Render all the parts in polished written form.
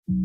Good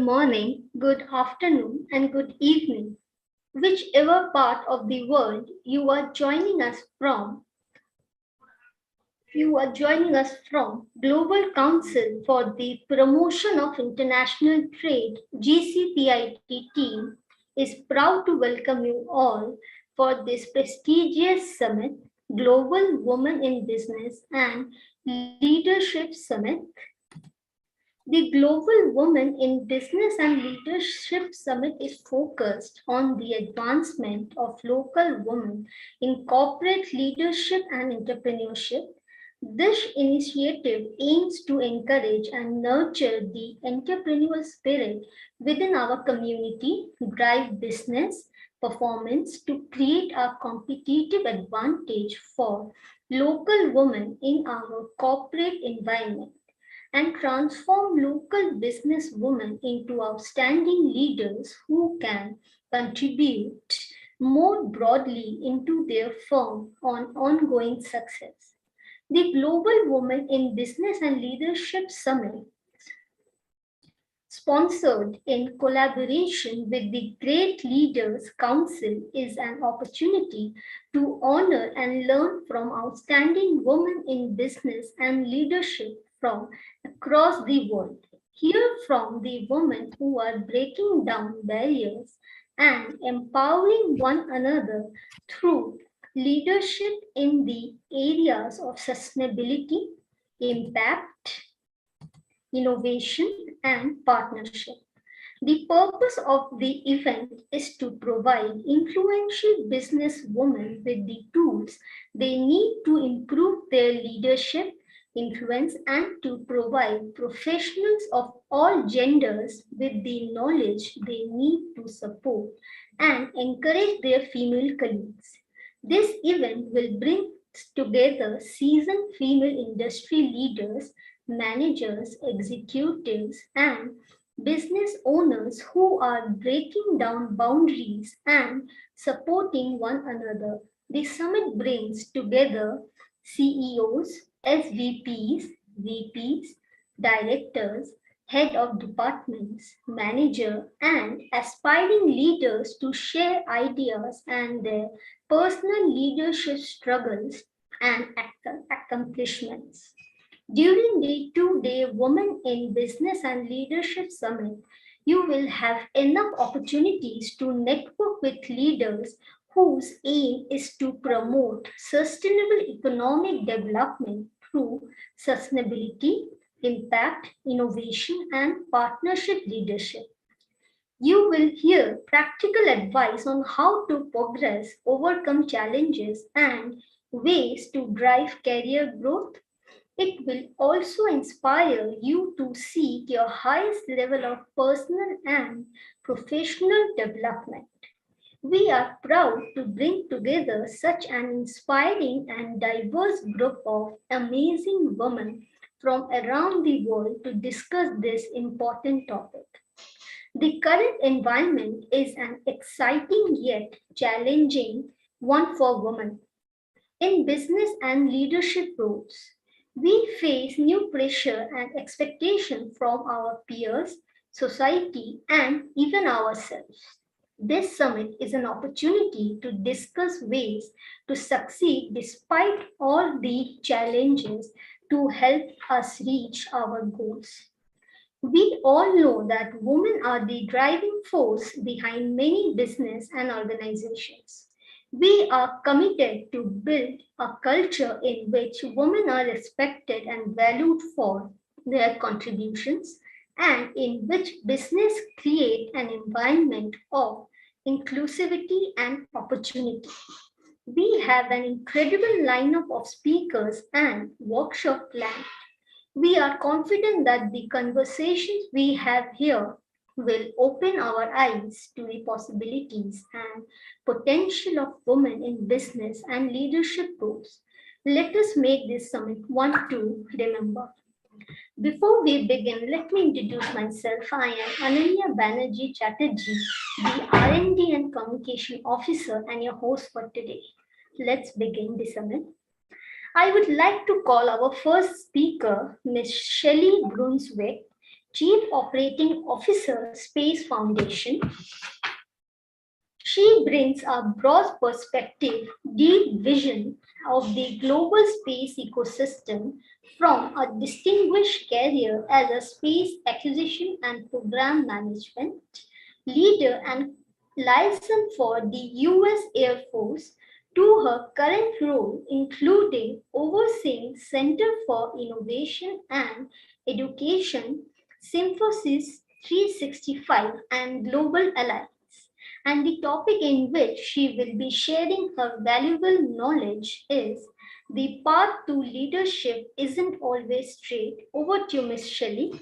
morning, good afternoon, and good evening. Whichever part of the world you are joining us from Global Council for the Promotion of International Trade GCPIT team is proud to welcome you all for this prestigious summit, Global Women in Business and Leadership Summit. The Global Women in Business and Leadership Summit is focused on the advancement of local women in corporate leadership and entrepreneurship. This initiative aims to encourage and nurture the entrepreneurial spirit within our community, drive business performance to create a competitive advantage for local women in our corporate environment and transform local businesswomen into outstanding leaders who can contribute more broadly into their firm on ongoing success. The Global Women in Business and Leadership Summit, sponsored in collaboration with the Great Leaders Council, is an opportunity to honor and learn from outstanding women in business and leadership from across the world. Hear from the women who are breaking down barriers and empowering one another through leadership in the areas of sustainability, impact, innovation, and partnership. The purpose of the event is to provide influential business women with the tools they need to improve their leadership, influence, and to provide professionals of all genders with the knowledge they need to support and encourage their female colleagues. This event will bring together seasoned female industry leaders, managers, executives, and business owners who are breaking down boundaries and supporting one another. The summit brings together CEOs, SVPs, VPs, directors, head of departments, manager, and aspiring leaders to share ideas and their personal leadership struggles and accomplishments. During the 2 day Women in Business and Leadership Summit, you will have enough opportunities to network with leaders whose aim is to promote sustainable economic development through sustainability, impact, innovation, and partnership leadership. You will hear practical advice on how to progress, overcome challenges, and ways to drive career growth. It will also inspire you to seek your highest level of personal and professional development. We are proud to bring together such an inspiring and diverse group of amazing women from around the world to discuss this important topic. The current environment is an exciting yet challenging one for women. In business and leadership roles, we face new pressure and expectation from our peers, society, and even ourselves. This summit is an opportunity to discuss ways to succeed despite all the challenges to help us reach our goals. We all know that women are the driving force behind many business and organizations. We are committed to build a culture in which women are respected and valued for their contributions and in which business create an environment of inclusivity and opportunity. We have an incredible lineup of speakers and workshop planned. We are confident that the conversations we have here will open our eyes to the possibilities and potential of women in business and leadership roles. Let us make this summit one to remember. Before we begin, let me introduce myself. I am Ananya Banerjee Chatterjee, the R&D and Communication Officer and your host for today. Let's begin the summit. I would like to call our first speaker, Ms. Shelley Brunswick, Chief Operating Officer, Space Foundation. She brings a broad perspective, deep vision of the global space ecosystem from a distinguished career as a space acquisition and program management leader and liaison for the US Air Force to her current role, including overseeing Center for Innovation and Education, Symphosis 365, and Global Alliance, and the topic in which she will be sharing her valuable knowledge is the path to leadership isn't always straight. Over to you, Miss Shelley.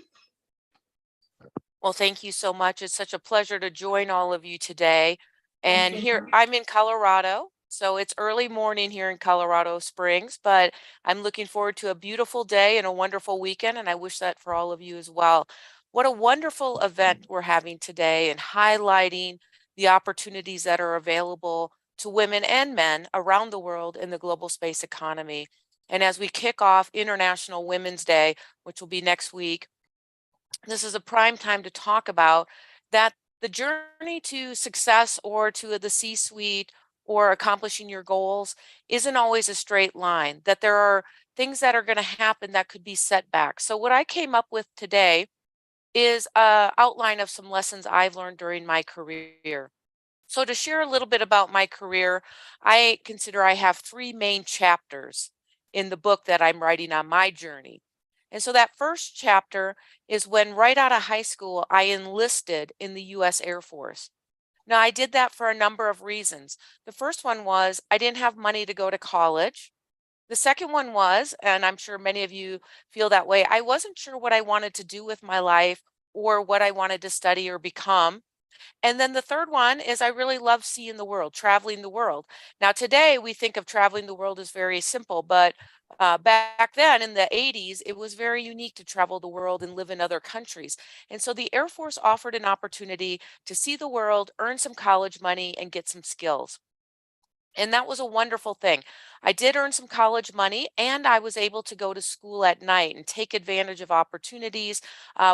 Well, thank you so much. It's such a pleasure to join all of you today. And Thank here you. I'm in Colorado. So it's early morning here in Colorado Springs, but I'm looking forward to a beautiful day and a wonderful weekend. And I wish that for all of you as well. What a wonderful event we're having today and highlighting the opportunities that are available to women and men around the world in the global space economy. And as we kick off International Women's Day, which will be next week, this is a prime time to talk about that the journey to success or to the C-suite or accomplishing your goals isn't always a straight line, that there are things that are going to happen that could be setbacks. So what I came up with today is an outline of some lessons I've learned during my career. So to share a little bit about my career, I consider I have three main chapters in the book that I'm writing on my journey. And so that first chapter is when right out of high school, I enlisted in the US Air Force. Now, I did that for a number of reasons. The first one was I didn't have money to go to college. The second one was, and I'm sure many of you feel that way, I wasn't sure what I wanted to do with my life or what I wanted to study or become. And then the third one is I really love seeing the world, traveling the world. Now, today we think of traveling the world as very simple, but back then in the 80s, it was very unique to travel the world and live in other countries. And so the Air Force offered an opportunity to see the world, earn some college money, and get some skills. And that was a wonderful thing. I did earn some college money and I was able to go to school at night and take advantage of opportunities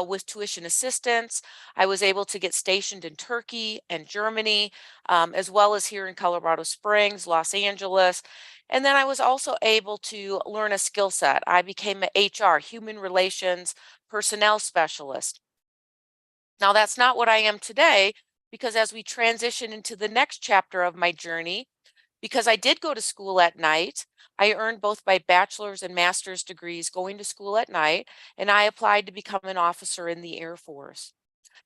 with tuition assistance. I was able to get stationed in Turkey and Germany, as well as here in Colorado Springs, Los Angeles. And then I was also able to learn a skill set. I became an HR, human relations personnel specialist. Now, that's not what I am today, because as we transition into the next chapter of my journey, because I did go to school at night, I earned both my bachelor's and master's degrees going to school at night, and I applied to become an officer in the Air Force.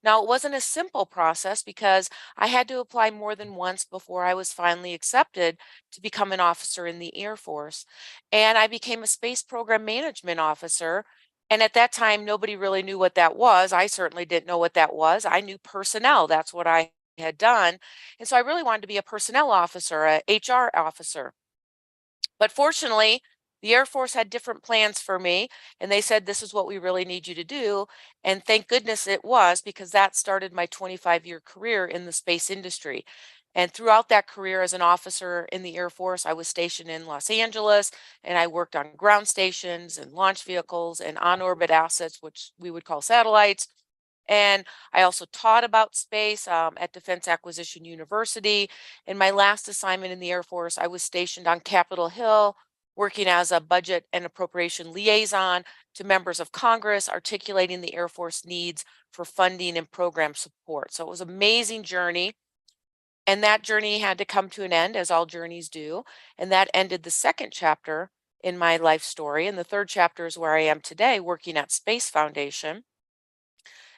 Now, it wasn't a simple process because I had to apply more than once before I was finally accepted to become an officer in the Air Force. And I became a space program management officer. And at that time, nobody really knew what that was. I certainly didn't know what that was. I knew personnel, that's what I had done. And so I really wanted to be a personnel officer, a HR officer. But fortunately, the Air Force had different plans for me, and they said, this is what we really need you to do. And thank goodness it was, because that started my 25-year career in the space industry. And throughout that career as an officer in the Air Force, I was stationed in Los Angeles, and I worked on ground stations and launch vehicles and on orbit assets, which we would call satellites. And I also taught about space at Defense Acquisition University. In my last assignment in the Air Force, I was stationed on Capitol Hill, working as a budget and appropriation liaison to members of Congress, articulating the Air Force needs for funding and program support. So it was an amazing journey. And that journey had to come to an end, as all journeys do. And that ended the second chapter in my life story. And the third chapter is where I am today, working at Space Foundation.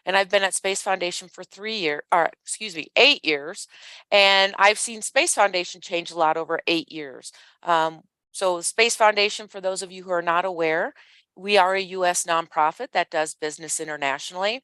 And I've been at Space Foundation for 3 years, or excuse me, 8 years. And I've seen Space Foundation change a lot over 8 years. So Space Foundation, for those of you who are not aware, we are a U.S. nonprofit that does business internationally.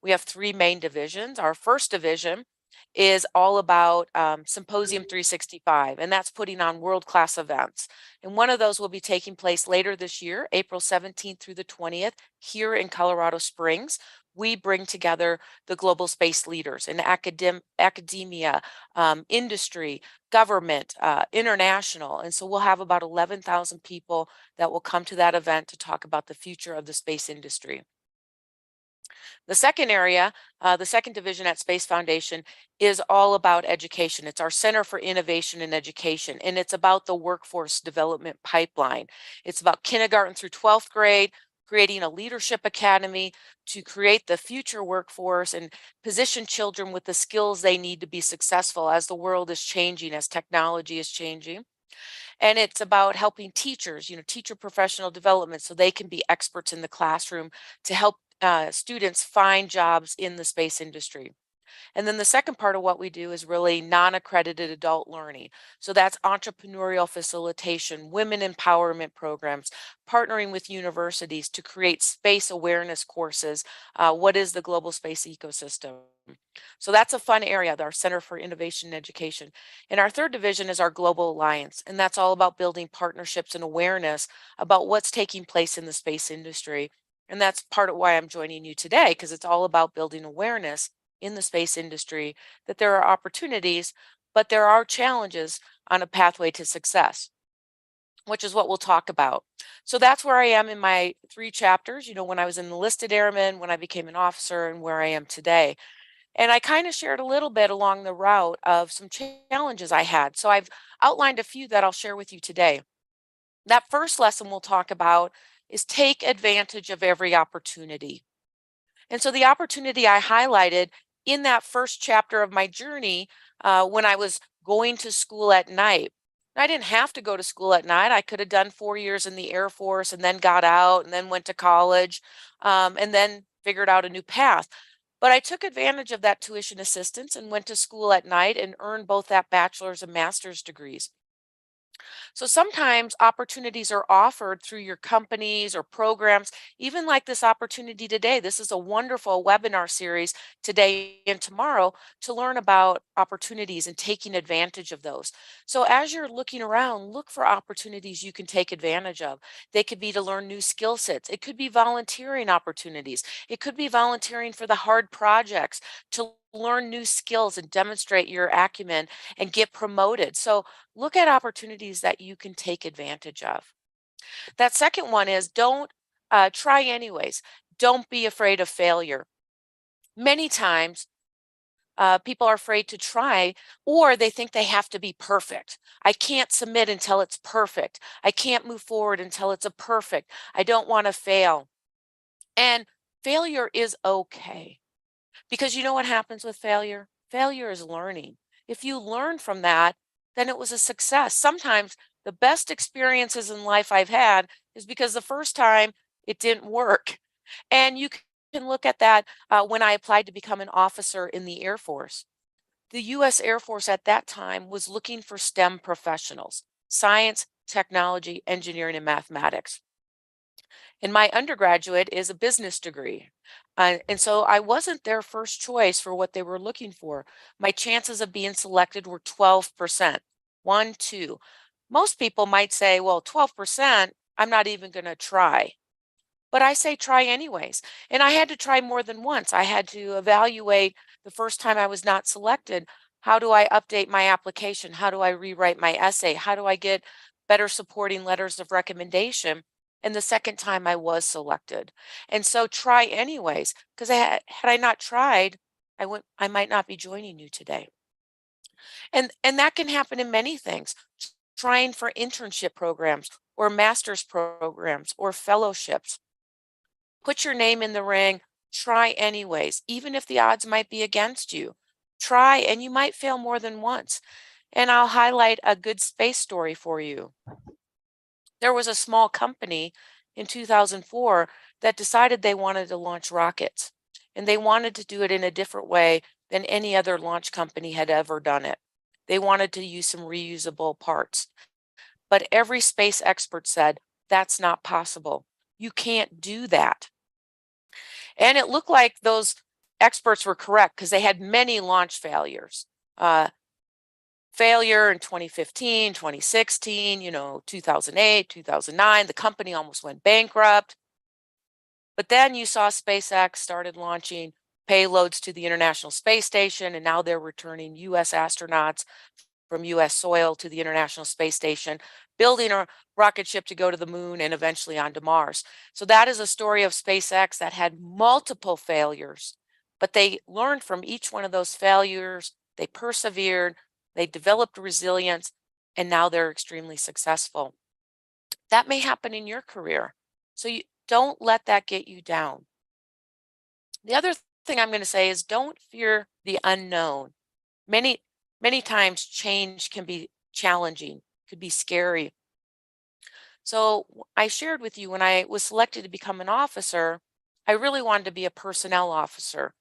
We have three main divisions. Our first division is all about Symposium 365, and that's putting on world-class events. And one of those will be taking place later this year, April 17th through the 20th, here in Colorado Springs. We bring together the global space leaders in academia, industry, government, international. And so we'll have about 11,000 people that will come to that event to talk about the future of the space industry. The second area, the second division at Space Foundation, is all about education. It's our Center for Innovation and Education, and it's about the workforce development pipeline. It's about kindergarten through 12th grade, creating a leadership academy to create the future workforce and position children with the skills they need to be successful as the world is changing, as technology is changing. And it's about helping teachers, teacher professional development, so they can be experts in the classroom to help students find jobs in the space industry. And then the second part of what we do is really non-accredited adult learning. So that's entrepreneurial facilitation, women empowerment programs, partnering with universities to create space awareness courses. What is the global space ecosystem? So that's a fun area, our Center for Innovation and Education. And our third division is our Global Alliance, and that's all about building partnerships and awareness about what's taking place in the space industry. And that's part of why I'm joining you today, because it's all about building awareness in the space industry that there are opportunities, but there are challenges on a pathway to success, which is what we'll talk about. So that's where I am in my three chapters, when I was an enlisted airman, when I became an officer, and where I am today. And I kind of shared a little bit along the route of some challenges I had. So I've outlined a few that I'll share with you today. That first lesson we'll talk about is take advantage of every opportunity. And so the opportunity I highlighted in that first chapter of my journey, when I was going to school at night. I didn't have to go to school at night. I could have done 4 years in the Air Force and then got out and then went to college, and then figured out a new path. But I took advantage of that tuition assistance and went to school at night and earned both that bachelor's and master's degrees. So sometimes opportunities are offered through your companies or programs, even like this opportunity today. This is a wonderful webinar series today and tomorrow to learn about opportunities and taking advantage of those. So as you're looking around, look for opportunities you can take advantage of. They could be to learn new skill sets. It could be volunteering opportunities. It could be volunteering for the hard projects to learn new skills and demonstrate your acumen and get promoted. So look at opportunities that you can take advantage of. That second one is don't try anyways. Don't be afraid of failure. Many times, people are afraid to try, or they think they have to be perfect. I can't submit until it's perfect. I can't move forward until it's a perfect. I don't want to fail. And failure is okay. Because you know what happens with failure? Failure is learning. If you learn from that, then it was a success. Sometimes the best experiences in life I've had is because the first time it didn't work. And you can can look at that when I applied to become an officer in the Air Force. The U.S. Air Force at that time was looking for STEM professionals, science, technology, engineering, and mathematics. And my undergraduate is a business degree. And so I wasn't their first choice for what they were looking for. My chances of being selected were 12%. One, two. Most people might say, well, 12%, I'm not even going to try. But I say try anyways. And I had to try more than once. I had to evaluate the first time I was not selected. How do I update my application? How do I rewrite my essay? How do I get better supporting letters of recommendation? And the second time I was selected. And so try anyways, because had I not tried, I might not be joining you today. And that can happen in many things. Trying for internship programs or master's programs or fellowships. Put your name in the ring, try anyways, even if the odds might be against you. Try, and you might fail more than once. And I'll highlight a good space story for you. There was a small company in 2004 that decided they wanted to launch rockets, and they wanted to do it in a different way than any other launch company had ever done it. They wanted to use some reusable parts. But every space expert said, that's not possible. You can't do that. And it looked like those experts were correct because they had many launch failures. Failure in 2015, 2016, 2008, 2009. The company almost went bankrupt. But then you saw SpaceX started launching payloads to the International Space Station, and now they're returning U.S. astronauts from U.S. soil to the International Space Station, building a rocket ship to go to the moon and eventually onto Mars. So that is a story of SpaceX that had multiple failures, but they learned from each one of those failures. They persevered, they developed resilience, and now they're extremely successful. That may happen in your career. So you don't let that get you down. The other thing I'm going to say is don't fear the unknown. Many times change can be challenging, could be scary. So I shared with you when I was selected to become an officer, I really wanted to be a personnel officer,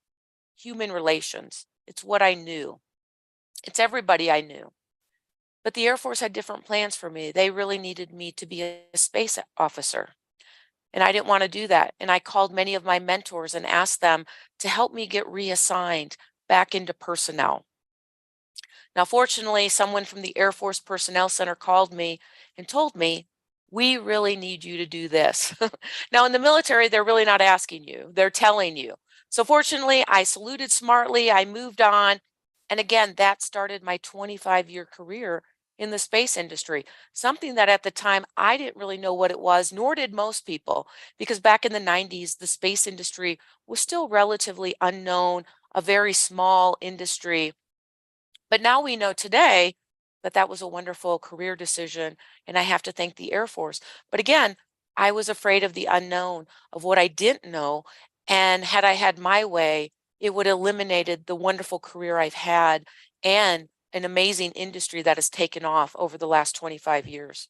human relations. It's what I knew. It's everybody I knew. But the Air Force had different plans for me. They really needed me to be a space officer. And I didn't want to do that. And I called many of my mentors and asked them to help me get reassigned back into personnel. Now, fortunately, someone from the Air Force Personnel Center called me and told me, we really need you to do this. Now, in the military, they're really not asking you, they're telling you. So fortunately, I saluted smartly, I moved on. And again, that started my 25-year career in the space industry, something that at the time I didn't really know what it was, nor did most people, because back in the 90s, the space industry was still relatively unknown, a very small industry. But now we know today that that was a wonderful career decision, and I have to thank the Air Force. But again, I was afraid of the unknown, of what I didn't know. And had I had my way, it would have eliminated the wonderful career I've had and an amazing industry that has taken off over the last 25 years.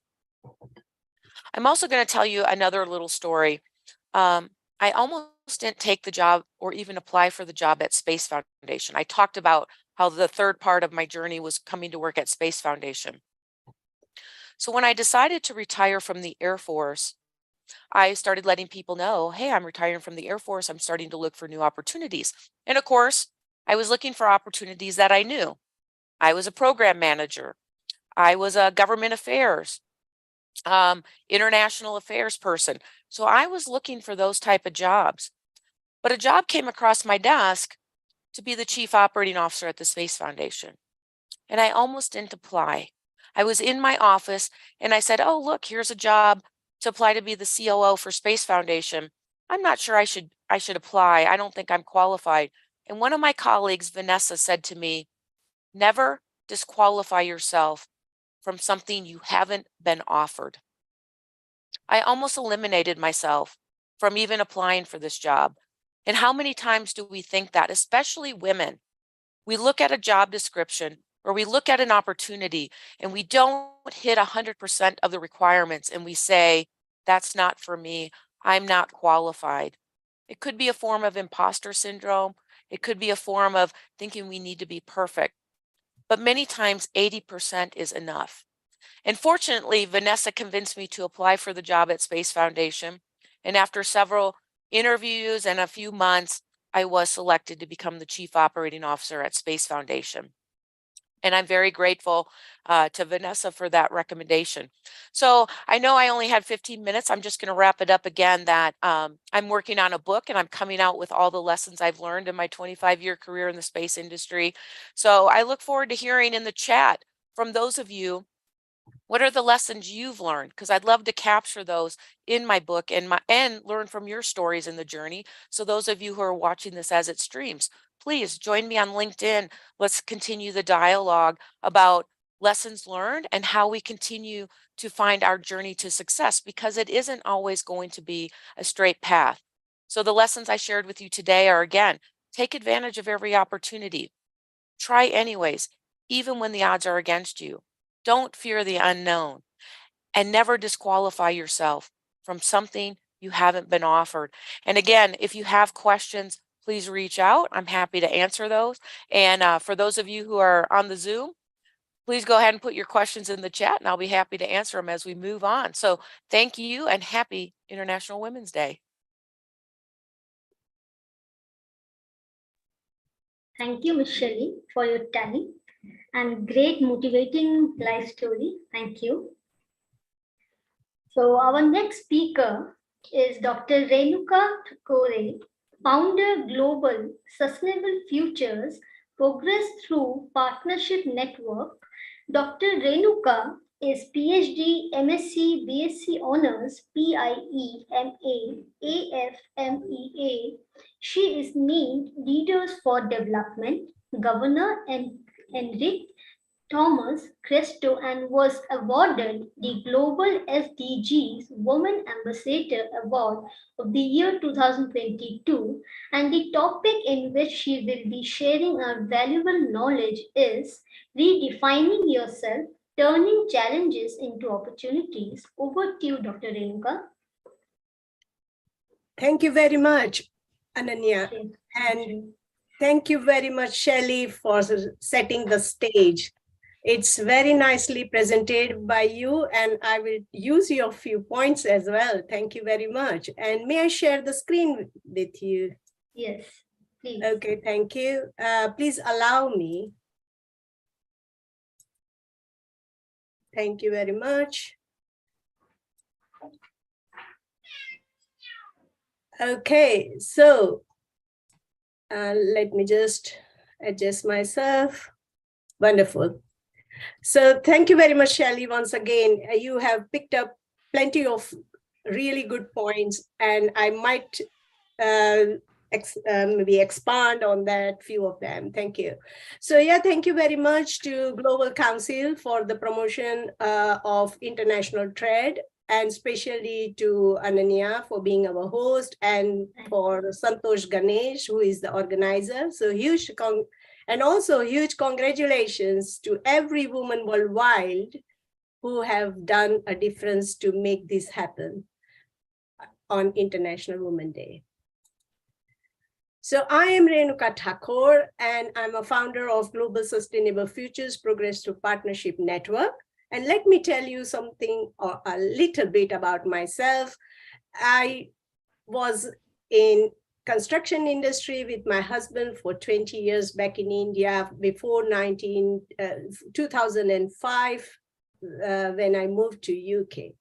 I'm also going to tell you another little story. I almost didn't take the job or even apply for the job at Space Foundation. I talked about how the third part of my journey was coming to work at Space Foundation. So when I decided to retire from the Air Force, I started letting people know, hey, I'm retiring from the Air Force. I'm starting to look for new opportunities. And of course, I was looking for opportunities that I knew. I was a program manager. I was a government affairs, international affairs person. So I was looking for those type of jobs. But a job came across my desk to be the chief operating officer at the Space Foundation. And I almost didn't apply. I was in my office and I said, oh, look, here's a job to apply to be the COO for Space Foundation. I'm not sure I should apply. I don't think I'm qualified. And one of my colleagues, Vanessa, said to me, never disqualify yourself from something you haven't been offered. I almost eliminated myself from even applying for this job. And how many times do we think that, especially women? We look at a job description or we look at an opportunity and we don't hit 100% of the requirements and we say, that's not for me. I'm not qualified. It could be a form of imposter syndrome. It could be a form of thinking we need to be perfect. But many times 80% is enough. And fortunately, Vanessa convinced me to apply for the job at Space Foundation. And after several interviews and a few months, I was selected to become the Chief Operating Officer at Space Foundation. And I'm very grateful to Vanessa for that recommendation. So I know I only had 15 minutes. I'm just going to wrap it up again that I'm working on a book and I'm coming out with all the lessons I've learned in my 25-year career in the space industry. So I look forward to hearing in the chat from those of you, what are the lessons you've learned? Because I'd love to capture those in my book and learn from your stories in the journey. So those of you who are watching this as it streams, please join me on LinkedIn. Let's continue the dialogue about lessons learned and how we continue to find our journey to success, because it isn't always going to be a straight path. So the lessons I shared with you today are, again, take advantage of every opportunity. Try anyways, even when the odds are against you. Don't fear the unknown, and never disqualify yourself from something you haven't been offered. And again, if you have questions, please reach out. I'm happy to answer those. And for those of you who are on the Zoom, please go ahead and put your questions in the chat and I'll be happy to answer them as we move on. So thank you and happy International Women's Day. Thank you, Ms. Shelley, for your time and great motivating life story. Thank you. So our next speaker is Dr. Renuka Thakore, founder Global Sustainable Futures Progress Through Partnership Network. Dr. Renuka is PhD, MSc, BSc Honors, PIE, MA, AFMEA. She is named Leaders for Development, Governor Enrique Thomas Cresto and was awarded the Global SDGs Women Ambassador Award of the year 2022. And the topic in which she will be sharing our valuable knowledge is redefining yourself, turning challenges into opportunities. Over to you, Dr. Renuka. Thank you very much, Ananya. And thank you very much, Shelley, for setting the stage. It's very nicely presented by you, and I will use your few points as well. Thank you very much. And may I share the screen with you? Yes, please. Okay, thank you. Please allow me. Thank you very much. Okay, so let me just adjust myself. Wonderful. So thank you very much, Shelley. Once again, you have picked up plenty of really good points, and I might maybe expand on that few of them. Thank you. So yeah, thank you very much to Global Council for the promotion of international trade, and especially to Ananya for being our host, and for Santosh Ganesh, who is the organizer. So huge and also huge congratulations to every woman worldwide who have done a difference to make this happen on International Women's Day. So I am Renuka Thakore, and I'm a founder of Global Sustainable Futures Progress Through Partnership Network. And let me tell you something or a little bit about myself. I was in construction industry with my husband for 20 years back in India before 2005 when I moved to UK.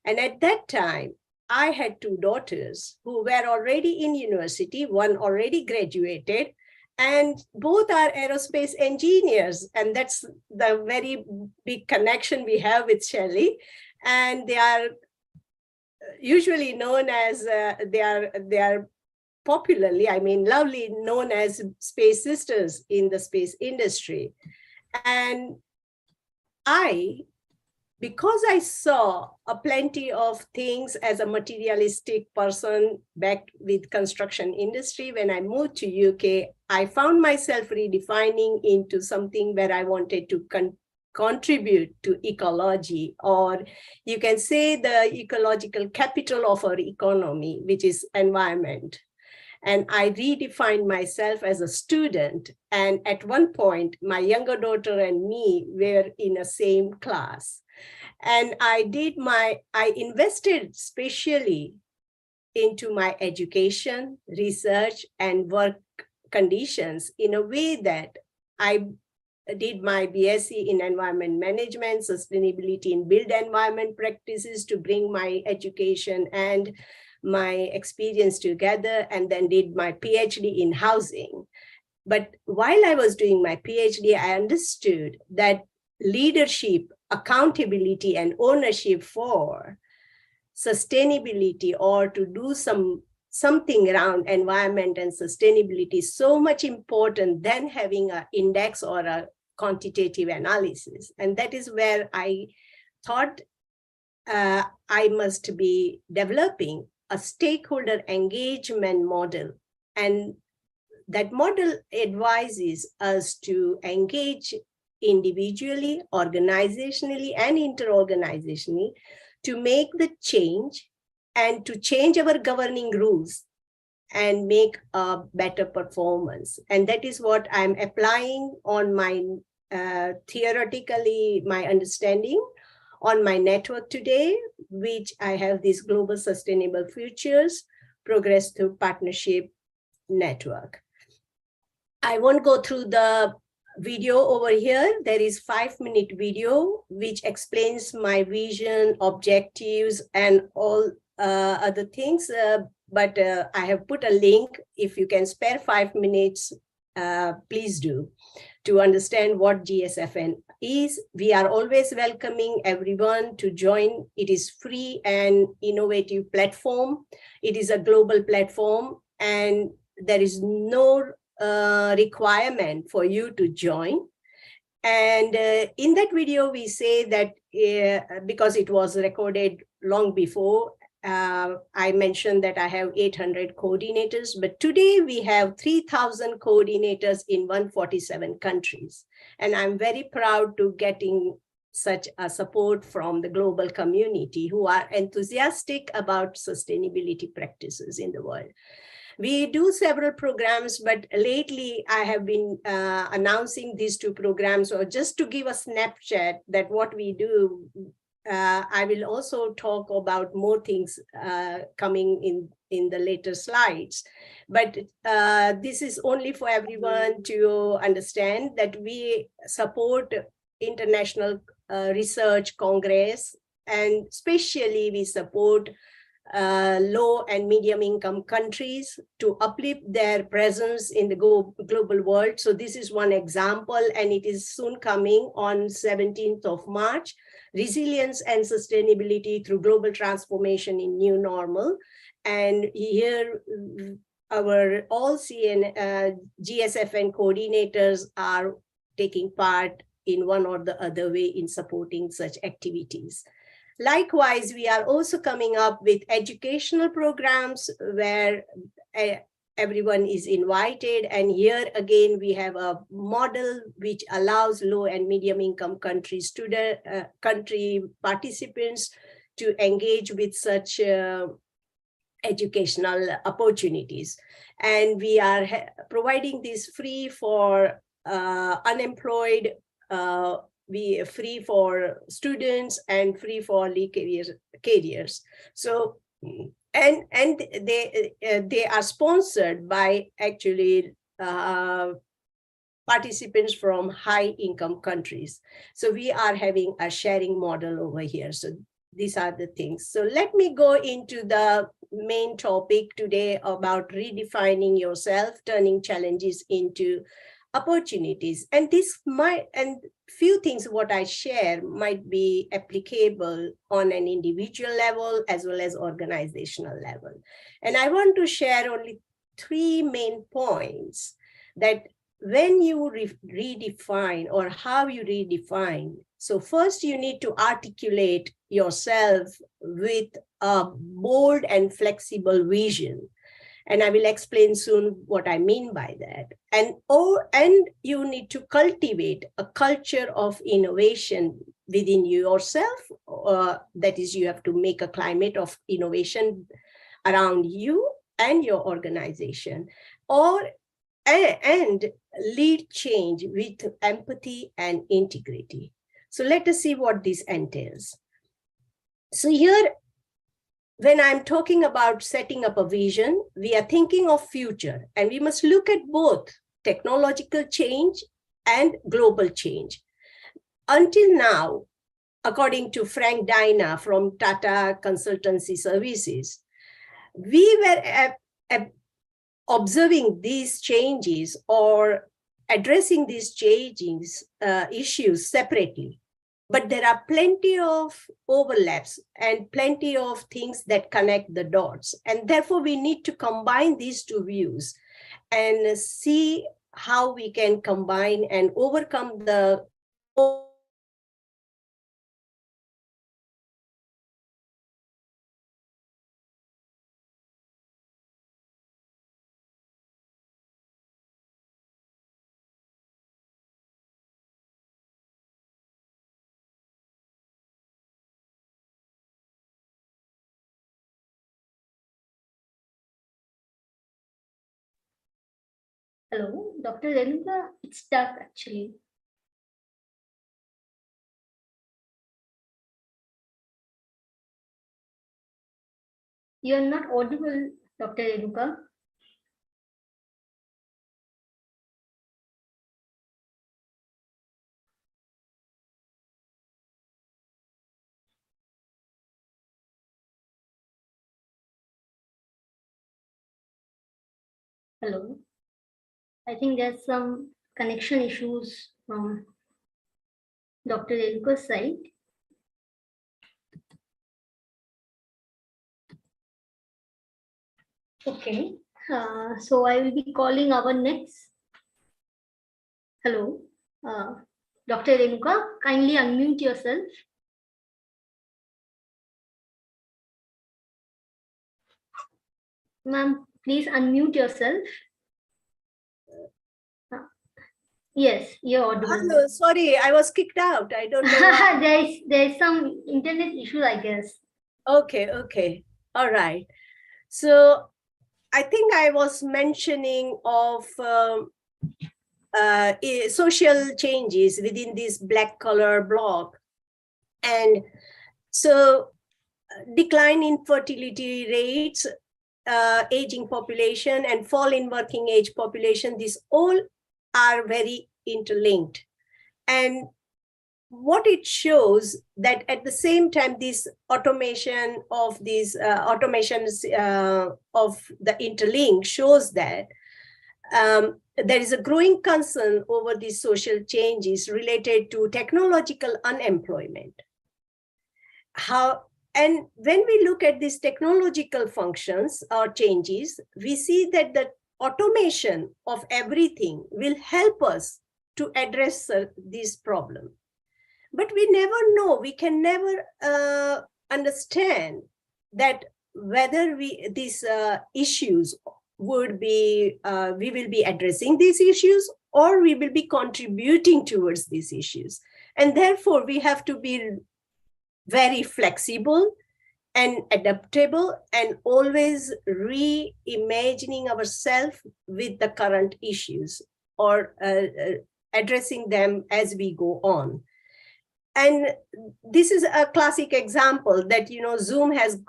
And at that time, I had two daughters who were already in university, one already graduated, and both are aerospace engineers. And that's the very big connection we have with Shelley. And they are usually known as, they are popularly, I mean, lovely known as space sisters in the space industry. And because I saw a plenty of things as a materialistic person back with construction industry, when I moved to UK, I found myself redefining into something where I wanted to contribute to ecology, or you can say the ecological capital of our economy, which is environment. And I redefined myself as a student. And at one point, my younger daughter and me were in the same class. And I invested specially into my education, research, and work conditions in a way that I did my BSc in environment management, sustainability in built environment practices to bring my education and my experience together, and then did my PhD in housing. But while I was doing my PhD, I understood that leadership, accountability, and ownership for sustainability, or to do something around environment and sustainability, is so much important than having an index or a quantitative analysis. And that is where I thought I must be developing a stakeholder engagement model. And that model advises us to engage individually, organizationally, and interorganizationally to make the change and to change our governing rules and make a better performance. And that is what I'm applying on my theoretically, my understanding on my network today, which I have this Global Sustainable Futures Progress Through Partnership network. I won't go through the video over here. There is 5-minute video which explains my vision, objectives, and all other things. But I have put a link. If you can spare 5 minutes, please do, to understand what GSFN is. We are always welcoming everyone to join. It is free and innovative platform. It is a global platform, and there is no requirement for you to join. And in that video, we say that because it was recorded long before, I mentioned that I have 800 coordinators, but today we have 3,000 coordinators in 147 countries. And I'm very proud to getting such a support from the global community who are enthusiastic about sustainability practices in the world. We do several programs, but lately I have been announcing these 2 programs, or just to give a snapshot that what we do. I will also talk about more things coming in the later slides. But this is only for everyone to understand that we support international research congress, and especially we support low and medium income countries to uplift their presence in the global world. So this is one example, and it is soon coming on 17th of March, Resilience and Sustainability Through Global Transformation in New Normal. And here our all GSFN coordinators are taking part in one or the other way in supporting such activities. Likewise, we are also coming up with educational programs where everyone is invited. And here again, we have a model which allows low and medium income country participants to engage with such educational opportunities. And we are providing this free for unemployed, free for students, and free for careers. So, and they are sponsored by actually participants from high income countries. So we are having a sharing model over here. So these are the things. So let me go into the main topic today about redefining yourself, turning challenges into opportunities. And few things what I share might be applicable on an individual level as well as organizational level. And I want to share only 3 main points that when you redefine, or how you redefine. So first, you need to articulate yourself with a bold and flexible vision. And I will explain soon what I mean by that. And you need to cultivate a culture of innovation within yourself. That is, you have to make a climate of innovation around you. and your organization, and lead change with empathy and integrity. So let us see what this entails. So here, when I'm talking about setting up a vision, we are thinking of future, and we must look at both technological change and global change. Until now, according to Frank Dyna from Tata Consultancy Services, we were observing these changes or addressing these changes issues separately. But there are plenty of overlaps and plenty of things that connect the dots. And therefore, we need to combine these two views and see how we can combine and overcome the Hello, Dr. Renuka, it's stuck actually. You're not audible, Dr. Renuka. Hello. I think there's some connection issues from Dr. Renuka's side. Okay. So I will be calling our next. Hello. Dr. Renuka, kindly unmute yourself. Ma'am, please unmute yourself. Yes, you're audible. Hello, sorry, I was kicked out. I don't know why. There's some internet issue, I guess. Okay. All right. So I think I was mentioning of social changes within this black color block. And so decline in fertility rates, aging population, and fall in working age population, these all are very interlinked. And what it shows that at the same time, this automation of these automations of the interlink shows that there is a growing concern over these social changes related to technological unemployment. And when we look at these technological functions or changes, we see that the automation of everything will help us to address this problem. But we never know, we can never understand that whether these issues would be, we will be addressing these issues or we will be contributing towards these issues. And therefore, we have to be very flexible and adaptable and always reimagining ourselves with the current issues or addressing them as we go on. And this is a classic example that, Zoom has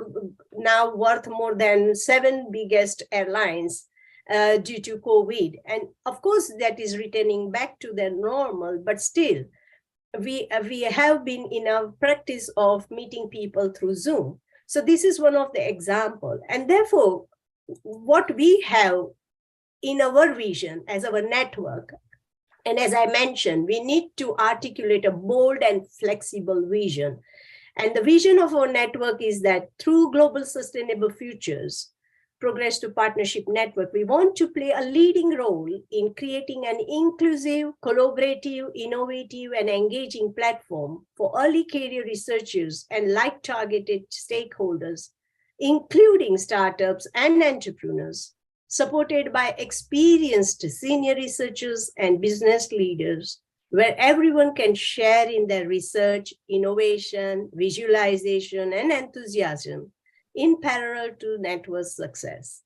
now worth more than 7 biggest airlines due to COVID. And of course, that is returning back to their normal, but still, we have been in a practice of meeting people through Zoom. So this is one of the examples. And therefore, what we have in our vision as our network, and as I mentioned, we need to articulate a bold and flexible vision. And the vision of our network is that through Global Sustainable Futures, Progress to Partnership Network, we want to play a leading role in creating an inclusive, collaborative, innovative, and engaging platform for early career researchers and like-targeted stakeholders, including startups and entrepreneurs, supported by experienced senior researchers and business leaders, where everyone can share in their research, innovation, visualization, and enthusiasm in parallel to network success.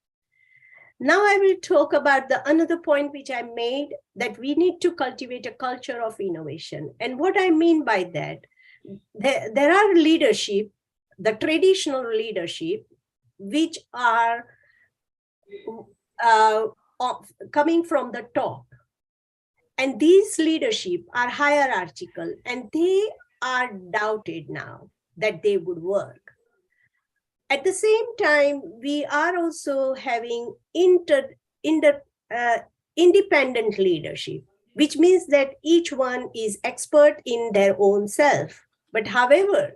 Now I will talk about the another point which I made, that we need to cultivate a culture of innovation. And what I mean by that, there are leadership, the traditional leadership, which are uh, coming from the top. And these leadership are hierarchical, and they are doubted now that they would work. At the same time, we are also having uh, independent leadership, which means that each one is expert in their own self. But however,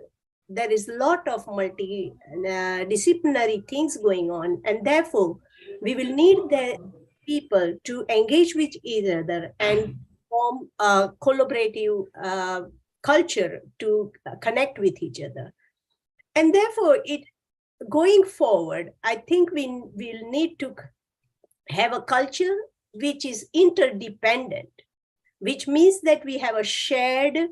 there is a lot of multidisciplinary things going on, and therefore we will need the people to engage with each other and form a collaborative culture to connect with each other. And therefore, it going forward, I think we will need to have a culture which is interdependent, which means that we have a shared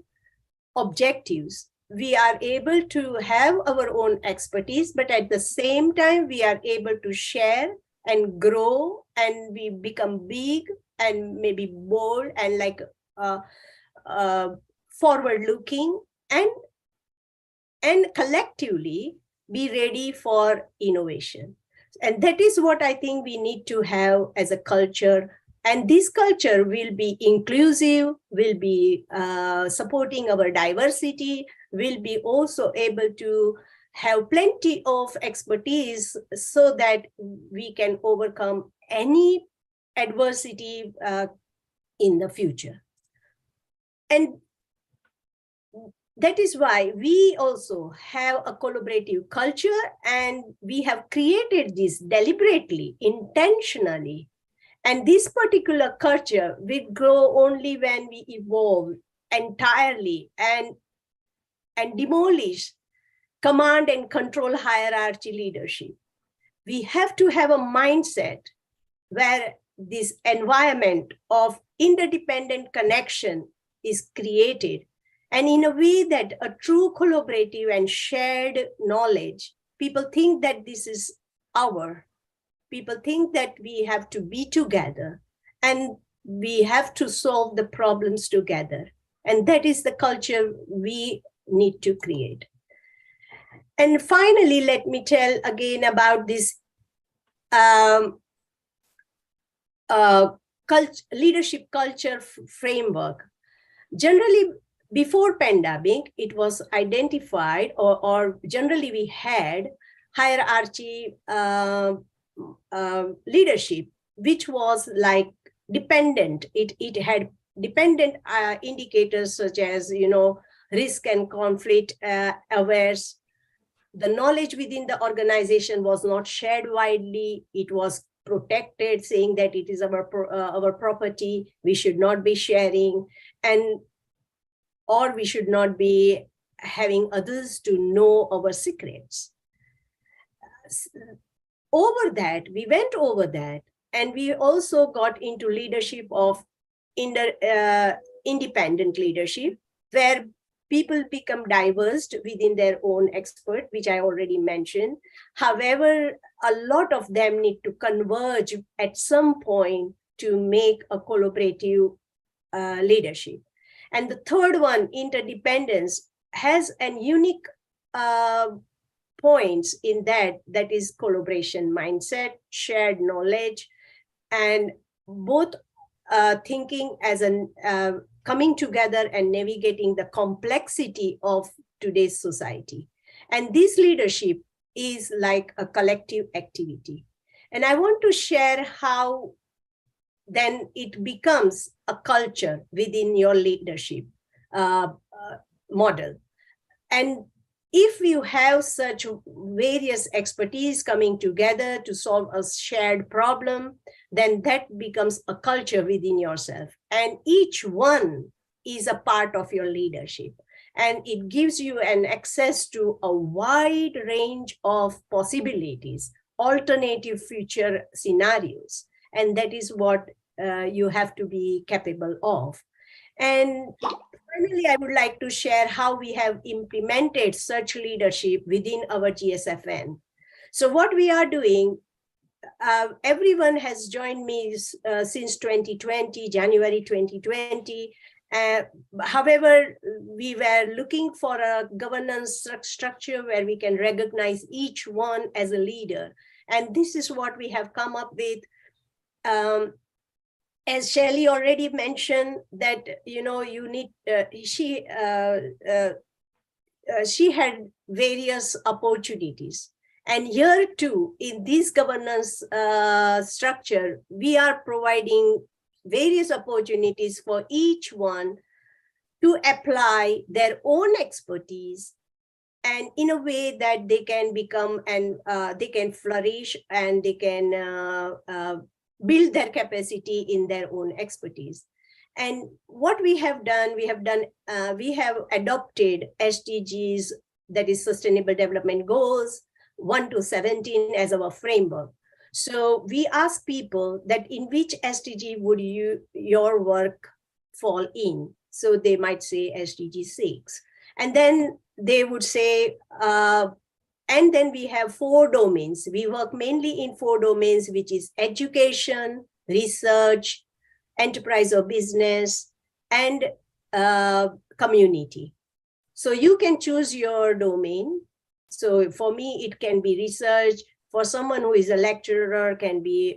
objectives. We are able to have our own expertise, but at the same time, we are able to share and grow, and we become big and maybe bold and like forward looking, and collectively be ready for innovation. And that is what I think we need to have as a culture. And this culture will be inclusive, will be supporting our diversity, will be also able to have plenty of expertise so that we can overcome any adversity in the future. And that is why we also have a collaborative culture, and we have created this deliberately, intentionally. And this particular culture will grow only when we evolve entirely and demolish command and control hierarchy leadership. We have to have a mindset where this environment of interdependent connection is created, and in a way that a true collaborative and shared knowledge. People think that this is people think that we have to be together and we have to solve the problems together. And that is the culture we need to create. And finally, let me tell again about this leadership culture framework. Generally, before pandemic, it was identified, or generally we had hierarchy leadership, which was like dependent. It had dependent indicators such as, risk and conflict awareness. The knowledge within the organization was not shared widely. It was protected, saying that it is our property. We should not be sharing, or we should not be having others to know our secrets. We went over that, and we also got into leadership of independent leadership, where people become diverse within their own expert, which I already mentioned. However, a lot of them need to converge at some point to make a collaborative leadership. And the third one, interdependence, has an unique points in that is collaboration mindset, shared knowledge, and both thinking as an coming together and navigating the complexity of today's society. And this leadership is like a collective activity. And I want to share how then it becomes a culture within your leadership model. And if you have such various expertise coming together to solve a shared problem, then that becomes a culture within yourself. And each one is a part of your leadership. And it gives you an access to a wide range of possibilities, alternative future scenarios. And that is what you have to be capable of. And finally, I would like to share how we have implemented such leadership within our GSFN. So what we are doing, everyone has joined me since 2020, January 2020. However, we were looking for a governance structure where we can recognize each one as a leader. And this is what we have come up with. As Shelley already mentioned, that, you know, you need, she had various opportunities. And here too, in this governance structure, we are providing various opportunities for each one to apply their own expertise, and in a way that they can become and they can flourish, and they can build their capacity in their own expertise. And what we have done, we have adopted SDGs, that is Sustainable Development Goals 1 to 17 as our framework. So we ask people that in which SDG would your work fall in? So they might say SDG 6. And then they would say, and then we have 4 domains. We work mainly in 4 domains, which is education, research, enterprise or business, and community. So you can choose your domain. So for me, it can be research. For someone who is a lecturer, can be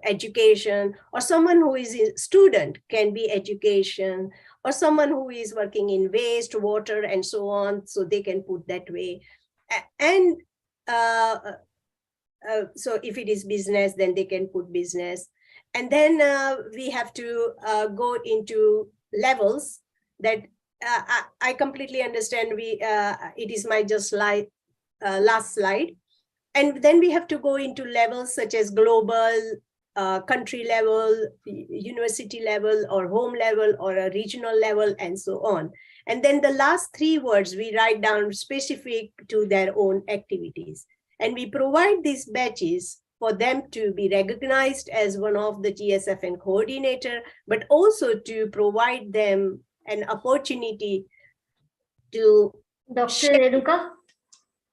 education, or someone who is a student can be education, or someone who is working in waste, water, and so on. So they can put that way. And so if it is business, then they can put business. And then we have to go into levels that I completely understand. It is my just last slide. And then we have to go into levels such as global, country level, university level, or home level, or a regional level, and so on. And then the last 3 words we write down specific to their own activities. And we provide these badges for them to be recognized as one of the GSFN coordinator, but also to provide them an opportunity to Dr. Renuka?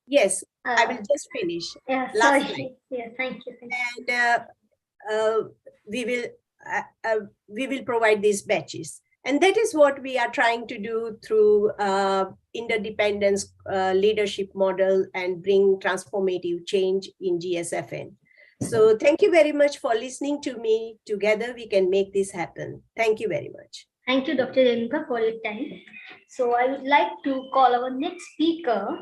Yes, I will just finish. Yeah, Last sorry. slide. Yeah, thank you. And we will provide these batches. And that is what we are trying to do through interdependence leadership model and bring transformative change in GSFN. So thank you very much for listening to me. Together we can make this happen. Thank you very much. Thank you, Dr. Renuka, for your time. So I would like to call our next speaker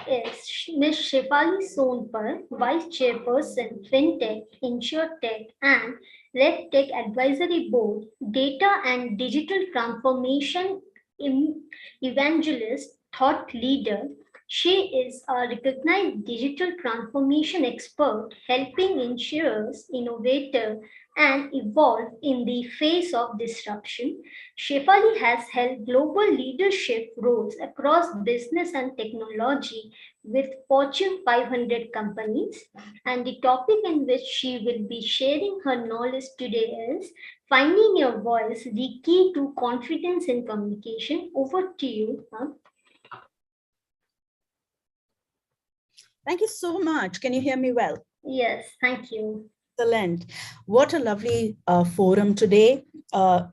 is Ms. Shefali Sonpal, Vice Chairperson, FinTech, InsurTech, and RegTech Advisory Board, Data and Digital Transformation Evangelist, Thought Leader. She is a recognized digital transformation expert, helping insurers innovate and evolve in the face of disruption. Shefali has held global leadership roles across business and technology with Fortune 500 companies. And the topic in which she will be sharing her knowledge today is Finding Your Voice, the Key to Confidence in Communication. Over to you, ma'am. Thank you so much. Can you hear me well? Yes, thank you. Excellent. What a lovely forum today.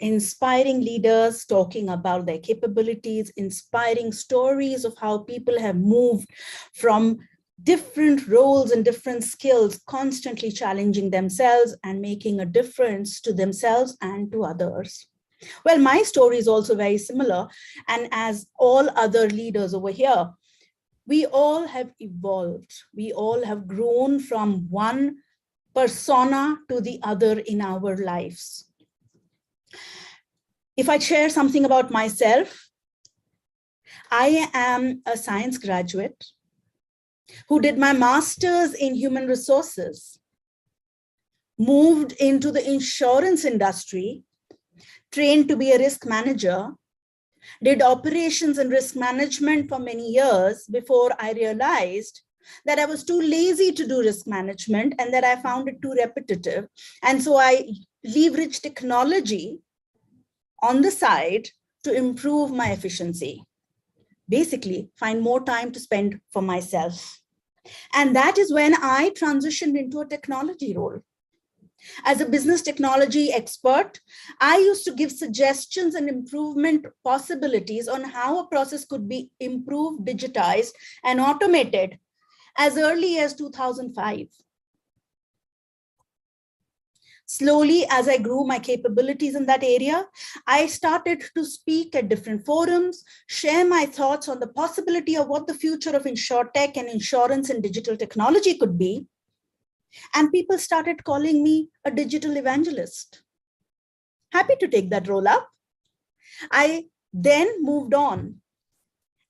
Inspiring leaders talking about their capabilities, inspiring stories of how people have moved from different roles and different skills, constantly challenging themselves and making a difference to themselves and to others. Well, my story is also very similar. And as all other leaders over here, we all have evolved. We all have grown from one persona to the other in our lives. If I share something about myself, I am a science graduate who did my master's in human resources, moved into the insurance industry, trained to be a risk manager, did operations and risk management for many years before I realized that I was too lazy to do risk management and that I found it too repetitive. And so I leveraged technology on the side to improve my efficiency. Basically, find more time to spend for myself. And that is when I transitioned into a technology role. As a business technology expert, I used to give suggestions and improvement possibilities on how a process could be improved, digitized, and automated as early as 2005. Slowly, as I grew my capabilities in that area, I started to speak at different forums, share my thoughts on the possibility of what the future of insurtech and insurance and digital technology could be. And people started calling me a digital evangelist. Happy to take that role up. I then moved on